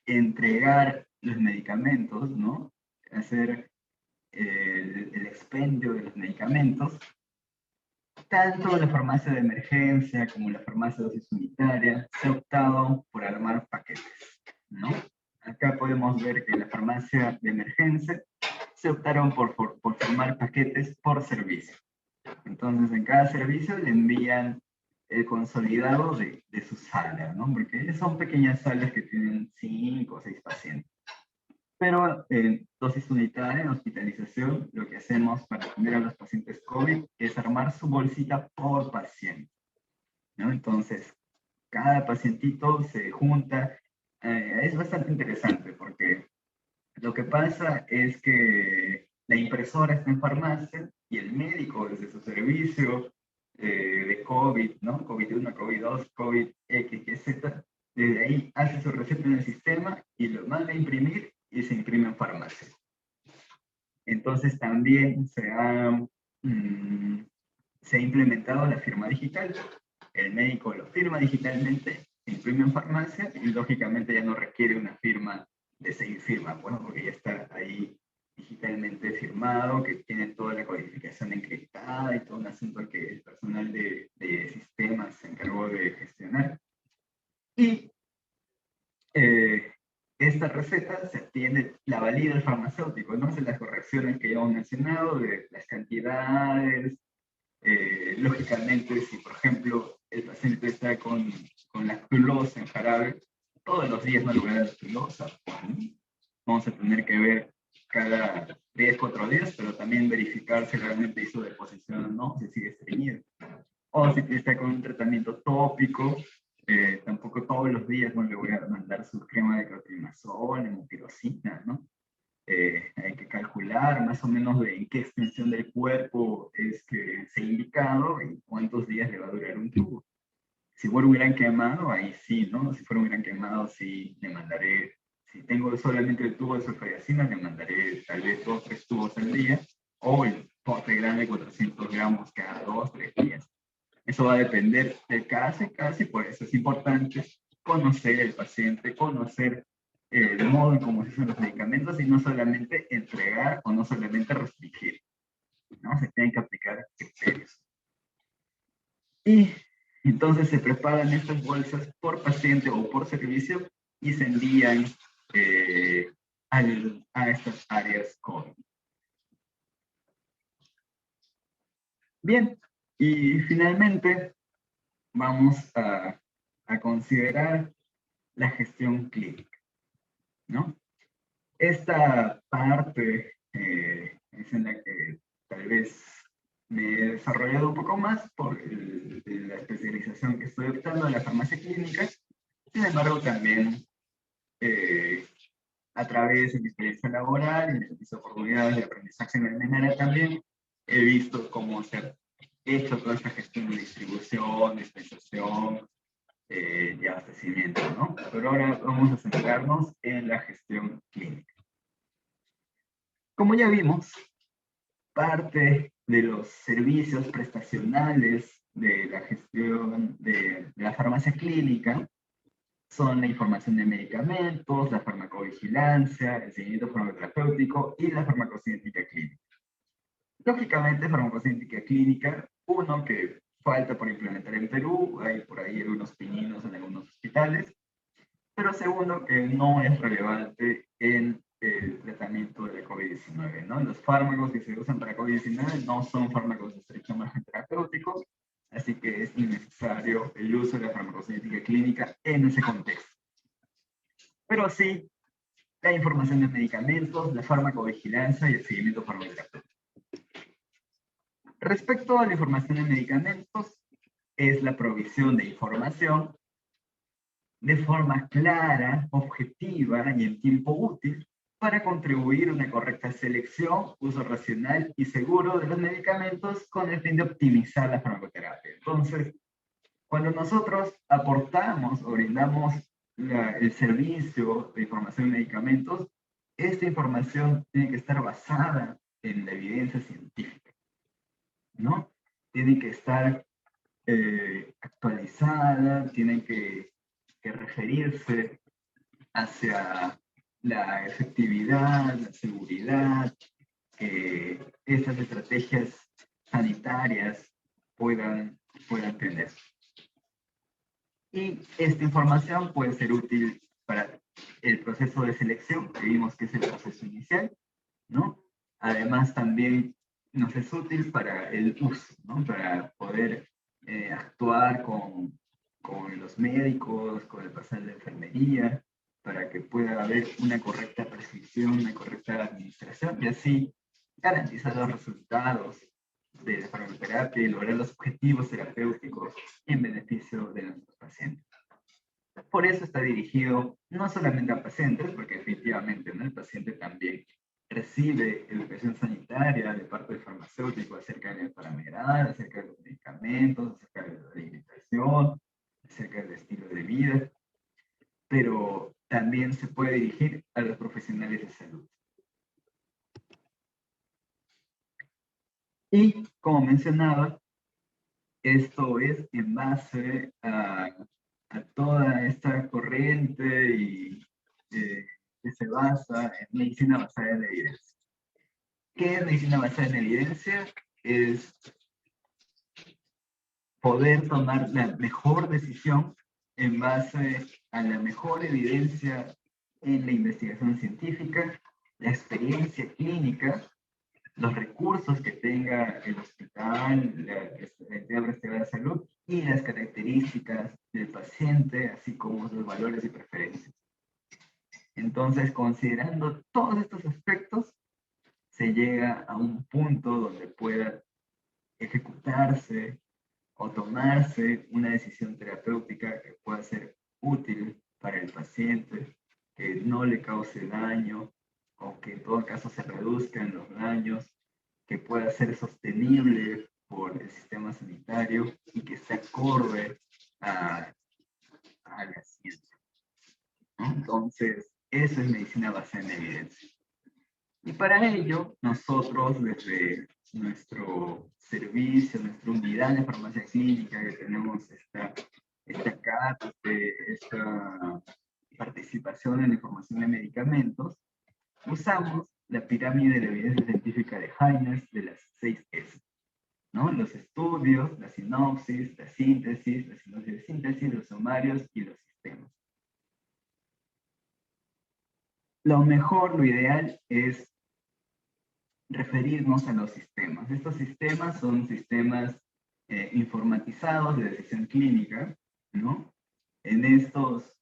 entregar los medicamentos, ¿no? Hacer el expendio de los medicamentos, tanto la farmacia de emergencia como la farmacia de dosis unitaria se ha optado por armar paquetes, ¿no? Acá podemos ver que en la farmacia de emergencia se optaron por formar paquetes por servicio. Entonces, en cada servicio le envían el consolidado de su sala, ¿no? Porque son pequeñas salas que tienen 5 o 6 pacientes. Pero en dosis unitaria, en hospitalización, lo que hacemos para atender a los pacientes COVID es armar su bolsita por paciente, ¿no? Entonces, cada pacientito se junta. Es bastante interesante porque lo que pasa es que la impresora está en farmacia y el médico desde su servicio de COVID, ¿no? COVID-1, COVID-2, COVID-X, etc. Desde ahí hace su receta en el sistema y lo manda a imprimir y se imprime en farmacia. Entonces también se ha implementado la firma digital. El médico lo firma digitalmente, se imprime en farmacia y lógicamente ya no requiere una firma de seguir firma, bueno, porque ya está ahí digitalmente firmado, que tiene toda la codificación encriptada y todo un asunto que el personal de sistemas se encargó de gestionar. Y esta receta se tiene, la valida el farmacéutico, no hace las correcciones que ya hemos mencionado de las cantidades. Lógicamente, si por ejemplo el paciente está con la lactulosa en jarabe, todos los días no le voy a dar lactulosa. Vamos a tener que ver cada 3, 4 días, pero también verificar si realmente hizo deposición o no, si sigue estreñido. O si está con un tratamiento tópico, tampoco todos los días no le voy a mandar su crema de clotrimazol, hemopirocina, ¿no? Hay que calcular más o menos de en qué extensión del cuerpo es que se ha indicado y cuántos días le va a durar un tubo. Si fuera un gran quemado, ahí sí, ¿no? Si fuera un gran quemado, sí le mandaré, si tengo solamente el tubo de sulfadiazina, le mandaré tal vez 2 o 3 tubos al día, o el pote grande de 400 gramos cada 2, 3 días. Eso va a depender de cada caso y por eso es importante conocer el paciente, conocer el modo en cómo se usan los medicamentos y no solamente entregar o no solamente restringir, ¿no? Se tienen que aplicar criterios. Y entonces se preparan estas bolsas por paciente o por servicio y se envían a estas áreas COVID. Bien, y finalmente vamos a considerar la gestión clínica, ¿no? Esta parte es en la que tal vez me he desarrollado un poco más por la especialización que estoy optando en la farmacia clínica. Sin embargo, también a través de mi experiencia laboral y de mis oportunidades de aprendizaje en el MENARA también, he visto cómo se ha hecho toda esta gestión de distribución, dispensación y abastecimiento, ¿no? Pero ahora vamos a centrarnos en la gestión clínica. Como ya vimos, parte de los servicios prestacionales de la gestión de la farmacia clínica son la información de medicamentos, la farmacovigilancia, el seguimiento farmacoterapéutico y la farmacocinética clínica. Lógicamente, farmacocinética clínica, uno que falta por implementar en Perú, hay por ahí algunos pininos en algunos hospitales, pero segundo que no es relevante en el tratamiento de la COVID-19, ¿no? Los fármacos que se usan para COVID-19 no son fármacos de estrecho margen terapéutico, así que es innecesario el uso de la farmacocinética clínica en ese contexto. Pero sí, la información de medicamentos, la farmacovigilancia y el seguimiento farmacoterapéutico. Respecto a la información de medicamentos, es la provisión de información de forma clara, objetiva y en tiempo útil para contribuir a una correcta selección, uso racional y seguro de los medicamentos con el fin de optimizar la farmacoterapia. Entonces, cuando nosotros aportamos o brindamos el servicio de información de medicamentos, esta información tiene que estar basada en la evidencia científica, ¿no? Tiene que estar actualizada, tiene que referirse hacia la efectividad, la seguridad, que estas estrategias sanitarias puedan tener. Y esta información puede ser útil para el proceso de selección, que vimos que es el proceso inicial, ¿no? Además también nos es útil para el uso, ¿no? Para poder actuar con los médicos, con el personal de enfermería, para que pueda haber una correcta prescripción, una correcta administración y así garantizar los resultados de la farmacoterapia y lograr los objetivos terapéuticos en beneficio de nuestros pacientes. Por eso está dirigido no solamente a pacientes, porque efectivamente, ¿no? El paciente también recibe educación sanitaria de parte del farmacéutico acerca de la enfermedad, acerca de los medicamentos, acerca de la alimentación, acerca del estilo de vida, pero también se puede dirigir a los profesionales de salud. Y como mencionaba, esto es en base a toda esta corriente y que se basa en medicina basada en evidencia. ¿Qué es medicina basada en evidencia? Es poder tomar la mejor decisión en base a la mejor evidencia en la investigación científica, la experiencia clínica, los recursos que tenga el hospital, la entidad prestadora de salud y las características del paciente, así como sus valores y preferencias. Entonces, considerando todos estos aspectos, se llega a un punto donde pueda ejecutarse o tomarse una decisión terapéutica que pueda ser útil para el paciente, que no le cause daño o que en todo caso se reduzcan los daños, que pueda ser sostenible por el sistema sanitario y que se acorde a la ciencia, ¿no? Entonces, eso es medicina basada en evidencia. Y para ello, nosotros desde nuestro servicio, nuestra unidad de farmacia clínica, que tenemos esta cátedra, esta participación en la información de medicamentos, usamos la pirámide de la evidencia científica de Haynes de las 6 S, ¿no? Los estudios, la sinopsis, la sinopsis de síntesis, los sumarios y los sistemas. Lo mejor, lo ideal es referirnos a los sistemas. Estos sistemas son sistemas informatizados de decisión clínica, ¿no? En estos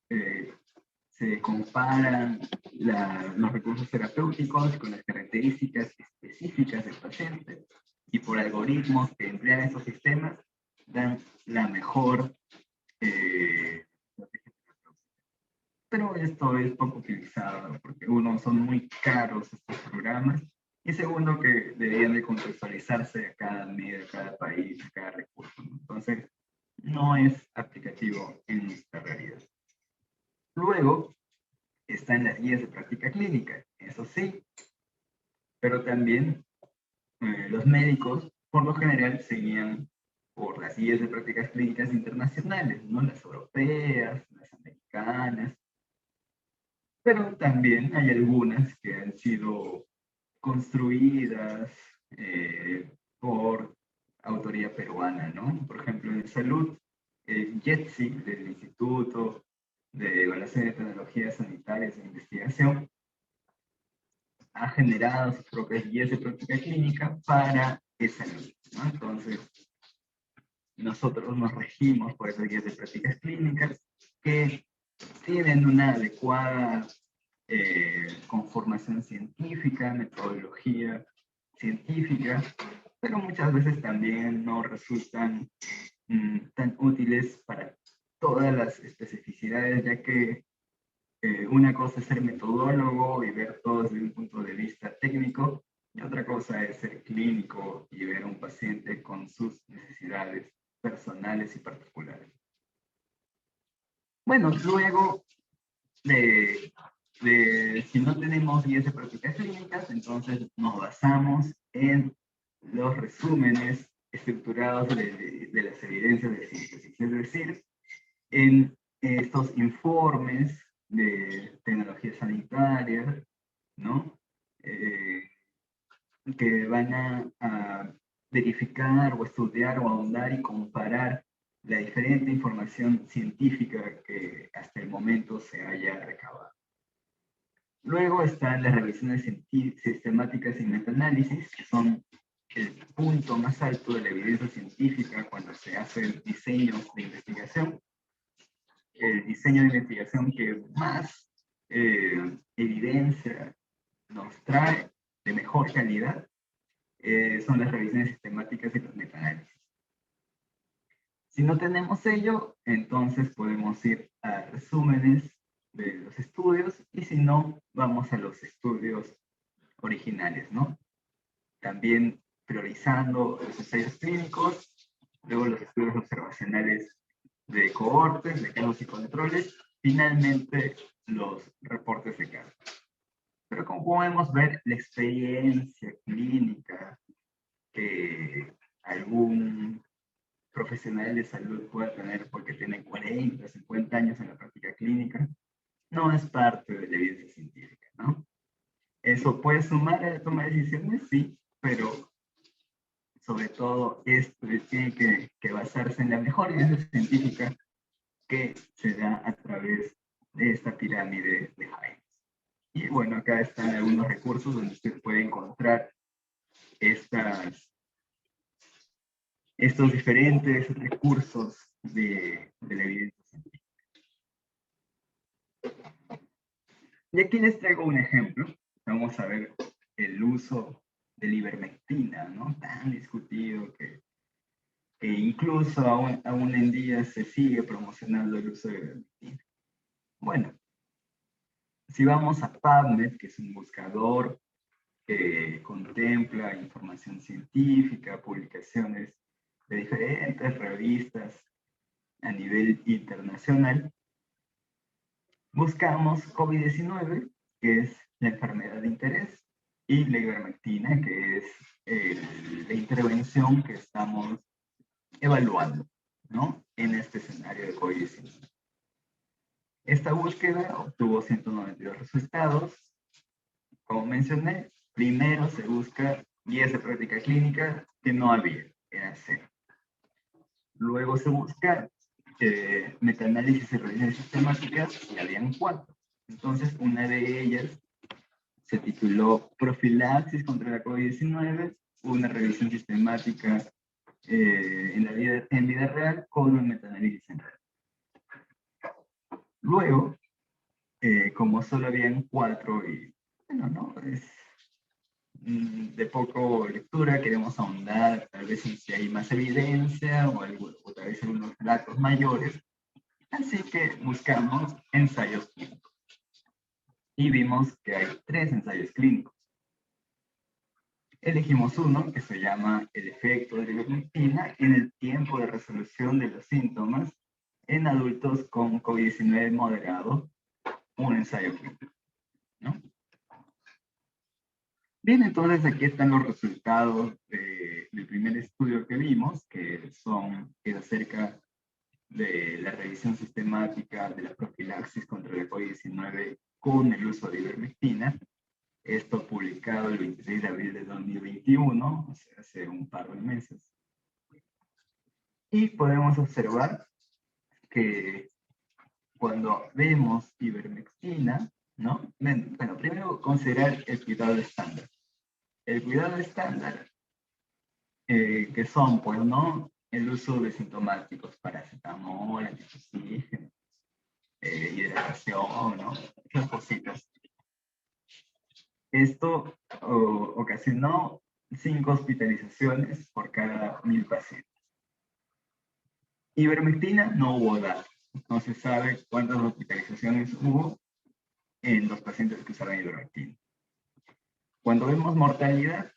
se comparan los recursos terapéuticos con las características específicas del paciente y por algoritmos que emplean estos sistemas dan la mejor estrategia terapéutica. Pero esto es poco utilizado porque uno, son muy caros estos programas y segundo que deberían de contextualizarse a cada medio, a cada país, a cada recurso, ¿no? Entonces, no es aplicativo en nuestra realidad. Luego, están las guías de práctica clínica, eso sí, pero también los médicos, por lo general, seguían por las guías de prácticas clínicas internacionales, ¿no? Las europeas, las americanas, pero también hay algunas que han sido construidas por autoría peruana, ¿no? Por ejemplo, en salud, IETSI, del Instituto de Evaluación de Tecnologías Sanitarias e Investigación, ha generado sus propias guías de práctica clínica para esa línea, ¿no? Entonces, nosotros nos regimos por esas guías de prácticas clínicas que tienen una adecuada conformación científica, metodología científica, pero muchas veces también no resultan tan útiles para todas las especificidades, ya que una cosa es ser metodólogo y ver todo desde un punto de vista técnico, y otra cosa es ser clínico y ver a un paciente con sus necesidades personales y particulares. Bueno, luego si no tenemos guías de prácticas clínicas, entonces nos basamos en los resúmenes estructurados de las evidencias de síntesis, es decir, en estos informes de tecnología sanitaria, ¿no? Que van a verificar o estudiar o ahondar y comparar la diferente información científica que hasta el momento se haya recabado. Luego están las revisiones sistemáticas y metaanálisis, que son el punto más alto de la evidencia científica cuando se hace el diseño de investigación. El diseño de investigación que más evidencia nos trae de mejor calidad son las revisiones sistemáticas y los metaanálisis. Si no tenemos ello, entonces podemos ir a resúmenes de los estudios y si no, vamos a los estudios originales, ¿no? También priorizando los ensayos clínicos, luego los estudios observacionales de cohortes, de casos y controles, finalmente los reportes de casos. Pero como podemos ver, la experiencia clínica que algún profesional de salud pueda tener porque tiene 40, 50 años en la práctica clínica, no es parte de la evidencia científica, ¿no? ¿Eso puede sumar a la toma de decisiones? Sí, pero sobre todo esto tiene que basarse en la mejor evidencia científica que se da a través de esta pirámide de Haynes. Y bueno, acá están algunos recursos donde usted puede encontrar estos diferentes recursos de la evidencia científica. Y aquí les traigo un ejemplo. Vamos a ver el uso de la ivermectina, ¿no? Tan discutido que incluso aún en día se sigue promocionando el uso de ivermectina. Bueno, si vamos a PubMed, que es un buscador que contempla información científica, publicaciones de diferentes revistas a nivel internacional, buscamos COVID-19, que es la enfermedad de interés, y la ivermectina, que es la intervención que estamos evaluando, ¿no? En este escenario de COVID-19. Esta búsqueda obtuvo 192 resultados. Como mencioné, primero se busca guías de práctica clínica que no había, era cero. Luego se busca metaanálisis y revisiones sistemáticas, y habían 4. Entonces, una de ellas se tituló Profilaxis contra la COVID-19, una revisión sistemática en vida real con un metaanálisis en red. Luego, como solo habían 4 y, bueno, no, es de poco lectura, queremos ahondar tal vez en si hay más evidencia o tal vez algunos datos mayores, así que buscamos ensayos clínicos. Y vimos que hay 3 ensayos clínicos. Elegimos uno que se llama el efecto de la ivermectina en el tiempo de resolución de los síntomas en adultos con COVID-19 moderado, un ensayo clínico, ¿no? Bien, entonces aquí están los resultados del primer estudio que vimos, que es acerca de la revisión sistemática de la profilaxis contra la COVID-19 con el uso de ivermectina. Esto publicado el 26 de abril de 2021, o sea, hace un par de meses. Y podemos observar que cuando vemos ivermectina, ¿no? Bueno, primero considerar el cuidado estándar. El cuidado estándar, que son, pues, ¿no? El uso de sintomáticos, paracetamol, antioxígenos, hidratación, ¿no? Esas cositas. Esto ocasionó 5 hospitalizaciones por cada 1000 pacientes. Ivermectina no hubo datos. No se sabe cuántas hospitalizaciones hubo en los pacientes que usaron ivermectina. Cuando vemos mortalidad,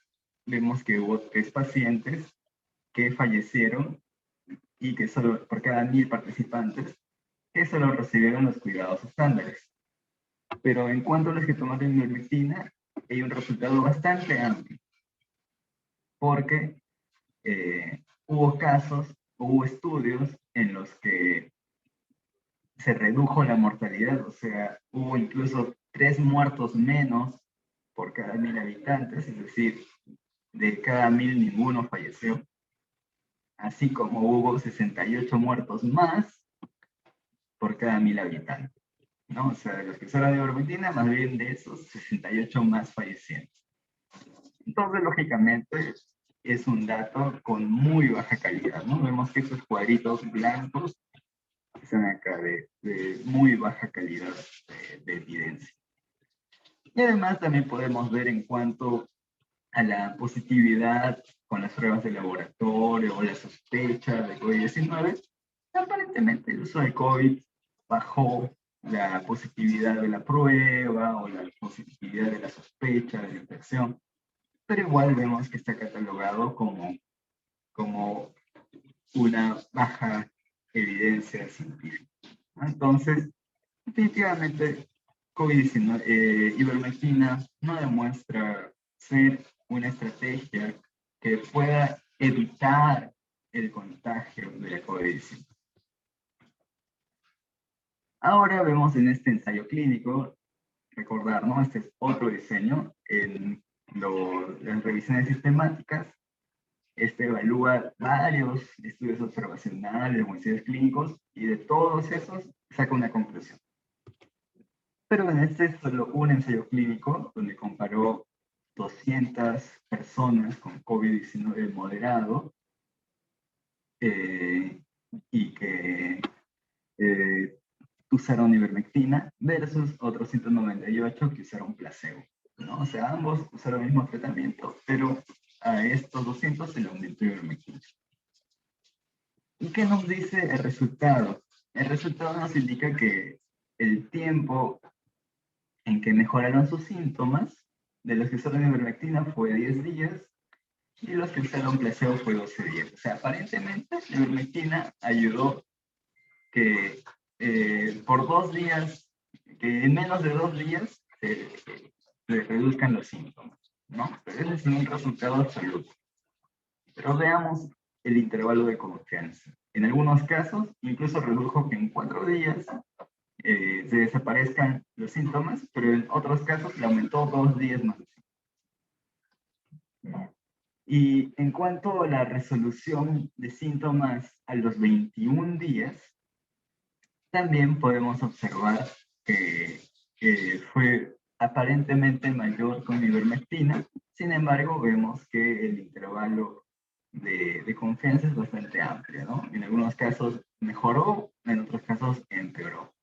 vemos que hubo 3 pacientes que fallecieron y que solo por cada 1000 participantes, que solo recibieron los cuidados estándares. Pero en cuanto a los que tomaron ivermectina, hay un resultado bastante amplio, porque hubo estudios en los que se redujo la mortalidad, o sea, hubo incluso 3 muertos menos por cada 1000 habitantes, es decir, de cada 1000 ninguno falleció, así como hubo 68 muertos más por cada 1000 habitantes, ¿no? O sea, de los que usaron ivermectina, más bien de esos 68 más fallecieron. Entonces, lógicamente, es un dato con muy baja calidad, ¿no? Vemos que esos cuadritos blancos están acá de muy baja calidad de evidencia. Y además también podemos ver en cuanto a la positividad con las pruebas de laboratorio o la sospecha de COVID-19, aparentemente el uso de COVID bajó la positividad de la prueba o la positividad de la sospecha de la infección, pero igual vemos que está catalogado como una baja evidencia científica. Entonces, definitivamente, COVID-19, ivermectina no demuestra ser una estrategia que pueda evitar el contagio de la COVID-19. Ahora vemos en este ensayo clínico, recordar, ¿no? Este es otro diseño en las revisiones sistemáticas. Este evalúa varios estudios observacionales, ensayos clínicos, y de todos esos saca una conclusión. Pero en este es solo un ensayo clínico donde comparó 200 personas con COVID-19 moderado y que usaron ivermectina versus otros 198 que usaron placebo, ¿no? O sea, ambos usaron el mismo tratamiento, pero a estos 200 se le aumentó ivermectina. ¿Y qué nos dice el resultado? El resultado nos indica que el tiempo en que mejoraron sus síntomas de los que usaron ivermectina fue 10 días y los que usaron placebo fue 12 días. O sea, aparentemente la ivermectina ayudó que por 2 días, que en menos de 2 días se reduzcan los síntomas. ¿no? Pero ese es un resultado absoluto. Pero veamos el intervalo de confianza. En algunos casos, incluso redujo que en 4 días se desaparezcan los síntomas, pero en otros casos le aumentó 2 días más. Y en cuanto a la resolución de síntomas a los 21 días, también podemos observar que fue aparentemente mayor con ivermectina. Sin embargo, vemos que el intervalo de confianza es bastante amplio, ¿no? En algunos casos mejoró, en otros casos empeoró.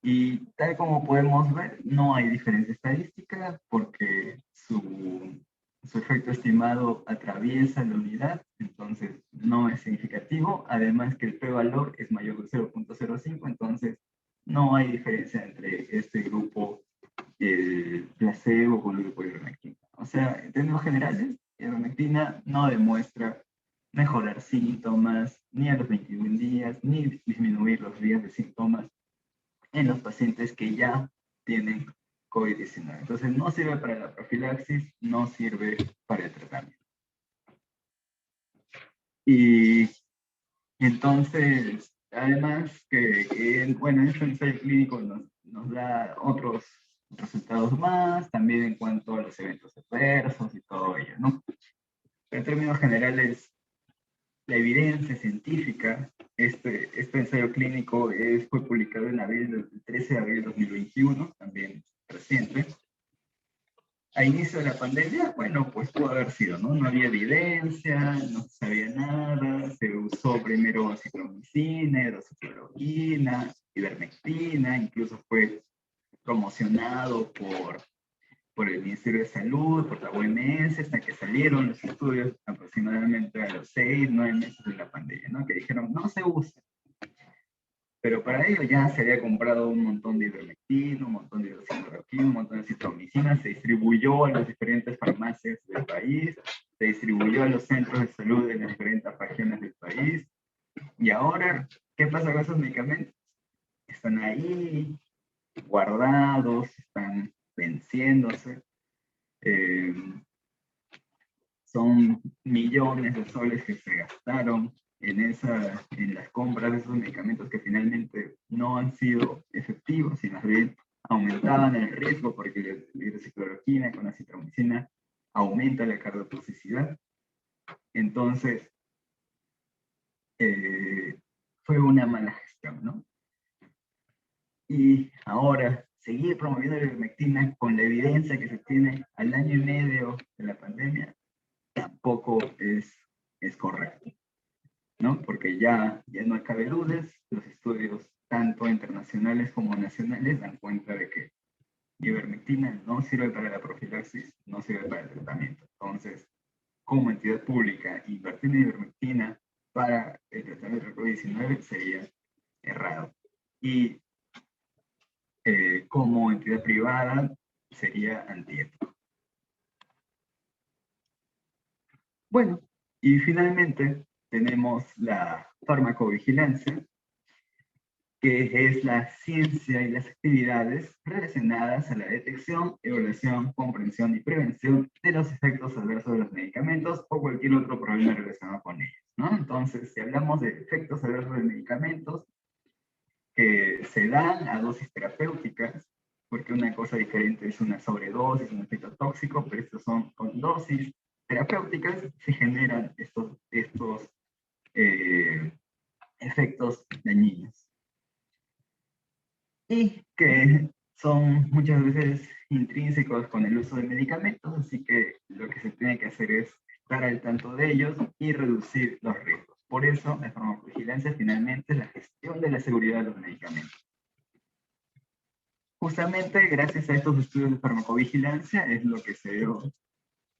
Y tal como podemos ver, no hay diferencia estadística porque su efecto estimado atraviesa la unidad, entonces no es significativo. Además que el p-valor es mayor de 0.05, entonces no hay diferencia entre este grupo, el placebo con el grupo de ivermectina. O sea, en términos generales, ivermectina no demuestra mejorar síntomas ni a los 21 días, ni disminuir los días de síntomas en los pacientes que ya tienen COVID-19. Entonces, no sirve para la profilaxis, no sirve para el tratamiento. Y entonces, además que, bueno, este ensayo clínico nos da otros resultados más, también en cuanto a los eventos adversos y todo ello, ¿no? Pero en términos generales, la evidencia científica, este ensayo clínico fue publicado en abril, el 13 de abril de 2021, también reciente. A inicio de la pandemia, bueno, pues pudo haber sido, ¿no? No había evidencia, no se sabía nada, se usó primero acitromicina, hidroxicloroquina, ivermectina, incluso fue promocionado por el Ministerio de Salud, por la OMS, hasta que salieron los estudios aproximadamente a los 6, 9 meses de la pandemia, ¿no? Que dijeron, no se usa. Pero para ello ya se había comprado un montón de ivermectina, un montón de hidroxicloroquina, un montón de citromicina, se distribuyó a las diferentes farmacias del país, se distribuyó a los centros de salud de las diferentes regiones del país. Y ahora, ¿qué pasa con esos medicamentos? Están ahí, guardados, están venciéndose. Son millones de soles que se gastaron en las compras de esos medicamentos que finalmente no han sido efectivos y más bien aumentaban el riesgo porque la hidroxicloroquina con la citromicina aumenta la cardiotoxicidad. Entonces, fue una mala gestión, ¿no? Y ahora, seguir promoviendo la ivermectina con la evidencia que se tiene al año y medio de la pandemia, tampoco es correcto, ¿no? Porque ya no cabe dudas, los estudios tanto internacionales como nacionales dan cuenta de que ivermectina no sirve para la profilaxis, no sirve para el tratamiento. Entonces, como entidad pública, invertir en ivermectina para el tratamiento de COVID-19 sería errado. Y como entidad privada sería antiético. Bueno, y finalmente tenemos la farmacovigilancia, que es la ciencia y las actividades relacionadas a la detección, evaluación, comprensión y prevención de los efectos adversos de los medicamentos o cualquier otro problema relacionado con ellos, ¿no? Entonces, si hablamos de efectos adversos de medicamentos que se dan a dosis terapéuticas, porque una cosa diferente es una sobredosis, un efecto tóxico, pero estos son con dosis terapéuticas, se generan estos efectos dañinos. Y que son muchas veces intrínsecos con el uso de medicamentos, así que lo que se tiene que hacer es estar al tanto de ellos y reducir los riesgos. Por eso, la farmacovigilancia finalmente es la gestión de la seguridad de los medicamentos. Justamente gracias a estos estudios de farmacovigilancia es lo que se dio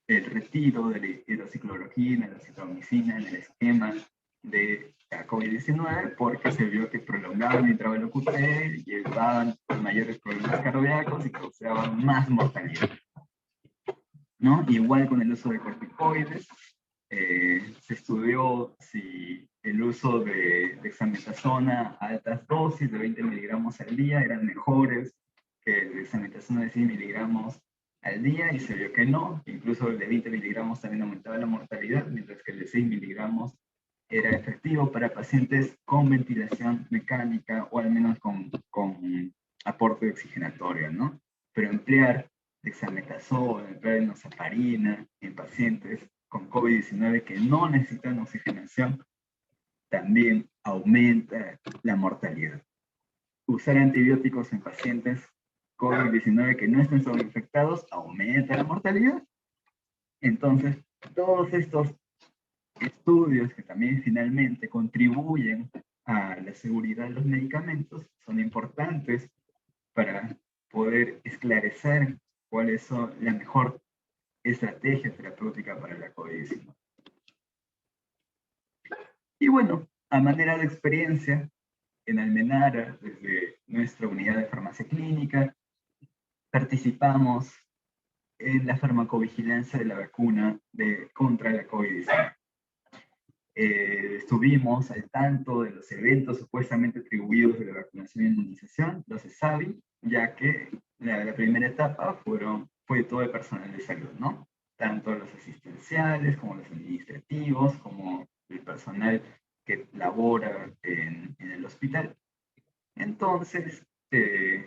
el retiro de la hidroxicloroquina, la citromicina en el esquema de la COVID-19 porque se vio que prolongaban el intervalo QT, llevaban mayores problemas cardíacos y causaban más mortalidad, ¿no? Igual con el uso de corticoides, se estudió si el uso de dexametasona a altas dosis de 20 miligramos al día eran mejores que el dexametasona de 100 miligramos al día y se vio que no, incluso el de 20 miligramos también aumentaba la mortalidad, mientras que el de 6 miligramos era efectivo para pacientes con ventilación mecánica o al menos con aporte oxigenatorio, ¿no? Pero emplear dexametasona, emplear enoxaparina en pacientes con COVID-19 que no necesitan oxigenación también aumenta la mortalidad. Usar antibióticos en pacientes COVID-19 que no estén sobreinfectados aumenta la mortalidad. Entonces, todos estos estudios que también finalmente contribuyen a la seguridad de los medicamentos son importantes para poder esclarecer cuáles son la mejor estrategia terapéutica para la COVID-19. Y bueno, a manera de experiencia, en Almenara, desde nuestra unidad de farmacia clínica, participamos en la farmacovigilancia de la vacuna contra la COVID-19. Estuvimos al tanto de los eventos supuestamente atribuidos de la vacunación e inmunización, los ESAVI, ya que la primera etapa fue todo el personal de salud, ¿no? Tanto los asistenciales como los administrativos, como el personal que labora en el hospital. Entonces,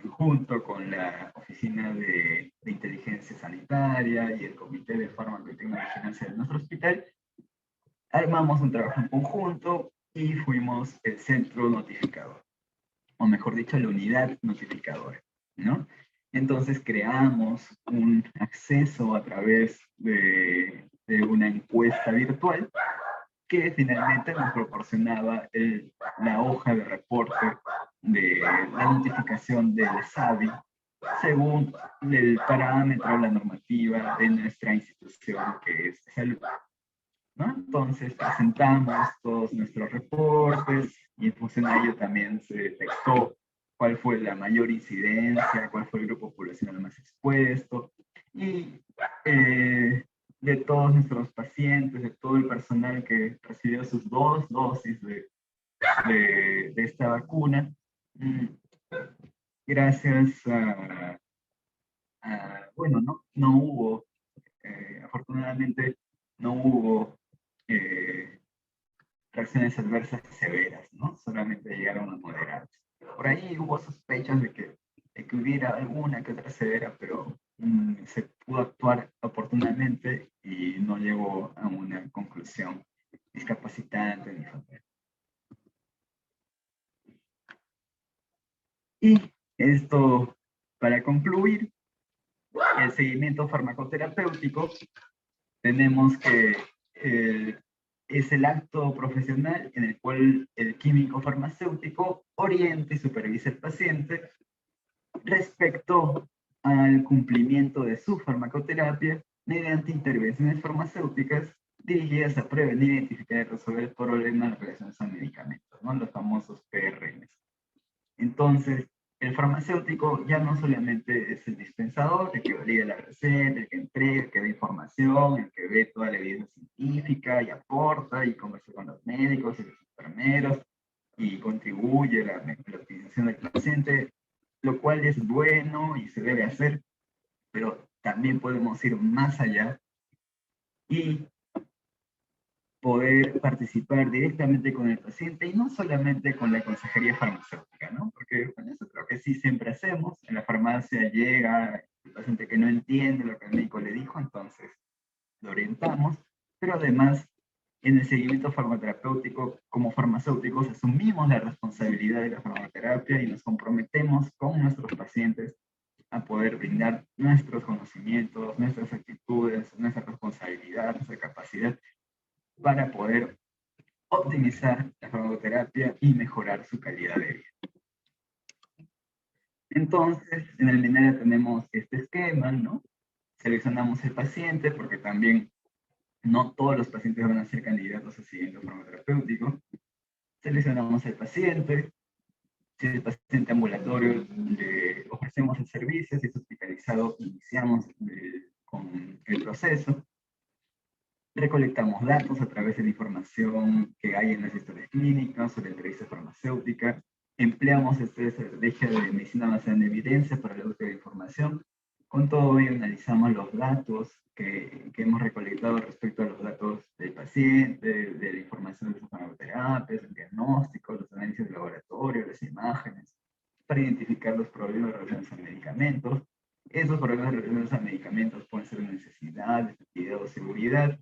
junto con la Oficina de Inteligencia Sanitaria y el Comité de Fármaco y Tecnovigilancia de nuestro hospital, armamos un trabajo en conjunto y fuimos el centro notificador, o mejor dicho, la unidad notificadora, ¿no? Entonces creamos un acceso a través de una encuesta virtual que finalmente nos proporcionaba la hoja de reporte de la notificación del SAVI según el parámetro, la normativa de nuestra institución que es salud, ¿no? Entonces presentamos todos nuestros reportes y en función a ello también se detectó cuál fue la mayor incidencia, cuál fue el grupo poblacional más expuesto y de todos nuestros pacientes, de todo el personal que recibió sus 2 dosis de esta vacuna, gracias bueno, no hubo, afortunadamente, no hubo reacciones adversas severas, ¿no? Solamente llegaron a moderadas. Por ahí hubo sospechas de que hubiera alguna que otra severa, pero se pudo actuar oportunamente y no llegó a una conclusión discapacitante ni fatal. Y esto, para concluir, el seguimiento farmacoterapéutico, tenemos que es el acto profesional en el cual el químico farmacéutico orienta y supervisa al paciente respecto al cumplimiento de su farmacoterapia mediante intervenciones farmacéuticas dirigidas a prevenir, identificar y resolver problemas relacionados a medicamentos, ¿no? Los famosos PRMs. Entonces, el farmacéutico ya no solamente es el dispensador, el que valida la receta, el que entrega, el que da información, el que ve toda la evidencia científica y aporta y conversa con los médicos y los enfermeros y contribuye a la optimización del paciente, lo cual es bueno y se debe hacer, pero también podemos ir más allá y poder participar directamente con el paciente y no solamente con la consejería farmacéutica, ¿no? Porque bueno, eso creo que sí siempre hacemos. En la farmacia llega el paciente que no entiende lo que el médico le dijo, entonces lo orientamos, pero además en el seguimiento farmacoterapéutico, como farmacéuticos, asumimos la responsabilidad de la farmacoterapia y nos comprometemos con nuestros pacientes a poder brindar nuestros conocimientos, nuestras actitudes, nuestra responsabilidad, nuestra capacidad para poder optimizar la farmacoterapia y mejorar su calidad de vida. Entonces, en el Almenara tenemos este esquema, ¿no? Seleccionamos el paciente porque también no todos los pacientes van a ser candidatos a seguimiento farmacoterapéutico. Seleccionamos el paciente. Si es el paciente ambulatorio, le ofrecemos el servicio. Si es hospitalizado, iniciamos con el proceso. Recolectamos datos a través de la información que hay en las historias clínicas o de entrevista farmacéutica. Empleamos esta estrategia de medicina basada en evidencia para la búsqueda de información Con todo ello analizamos los datos que hemos recolectado respecto a los datos del paciente, de la información de sus farmacoterapias, el diagnóstico, los análisis de laboratorio, las imágenes, para identificar los problemas relacionados a medicamentos. Esos problemas relacionados a medicamentos pueden ser de necesidad, de efectividad o seguridad,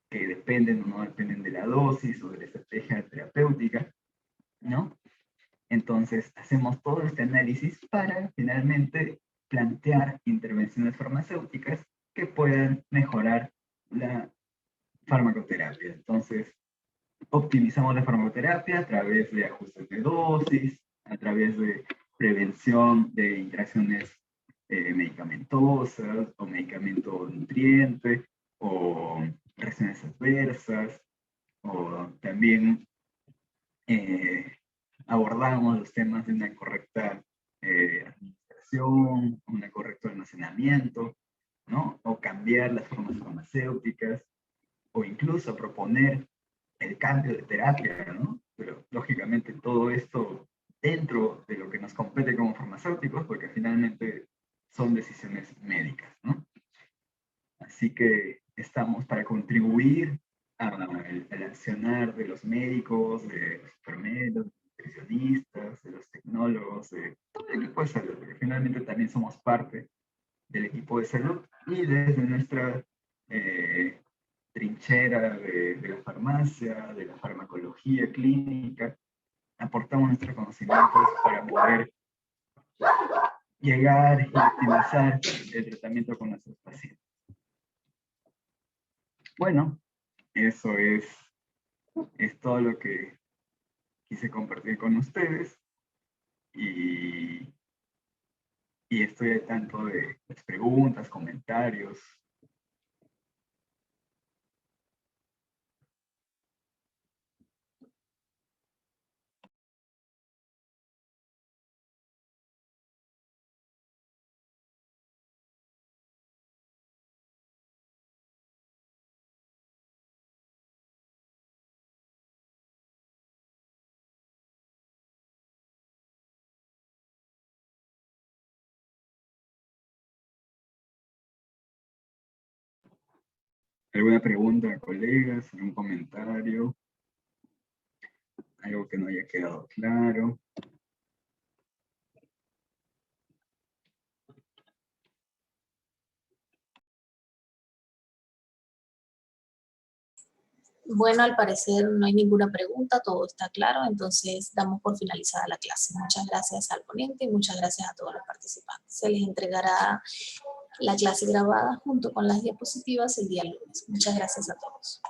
que dependen o no dependen de la dosis o de la estrategia terapéutica, ¿no? Entonces, hacemos todo este análisis para finalmente plantear intervenciones farmacéuticas que puedan mejorar la farmacoterapia. Entonces, optimizamos la farmacoterapia a través de ajustes de dosis, a través de prevención de interacciones medicamentosas o medicamento nutriente o reacciones adversas, o también abordamos los temas de una correcta administración, un correcto almacenamiento, ¿no? O cambiar las formas farmacéuticas, o incluso proponer el cambio de terapia, ¿no? Pero lógicamente todo esto dentro de lo que nos compete como farmacéuticos, porque finalmente son decisiones médicas, ¿no? Así que estamos para contribuir al accionar de los médicos, de los enfermeros, de los nutricionistas, de los tecnólogos, de todo el equipo de salud, porque finalmente también somos parte del equipo de salud y desde nuestra trinchera de la farmacia, de la farmacología clínica, aportamos nuestros conocimientos para poder llegar y optimizar el tratamiento con nuestros pacientes. Bueno, eso es todo lo que quise compartir con ustedes y estoy al tanto de las preguntas, comentarios. ¿Alguna pregunta, colegas? ¿Algún comentario? ¿Algo que no haya quedado claro? Bueno, al parecer no hay ninguna pregunta, todo está claro, entonces damos por finalizada la clase. Muchas gracias al ponente y muchas gracias a todos los participantes. Se les entregará la clase grabada junto con las diapositivas el día lunes. Muchas gracias a todos.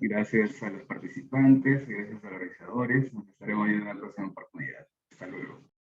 Gracias a los participantes, gracias a los realizadores. Nos estaremos viendo en la próxima oportunidad. Hasta luego.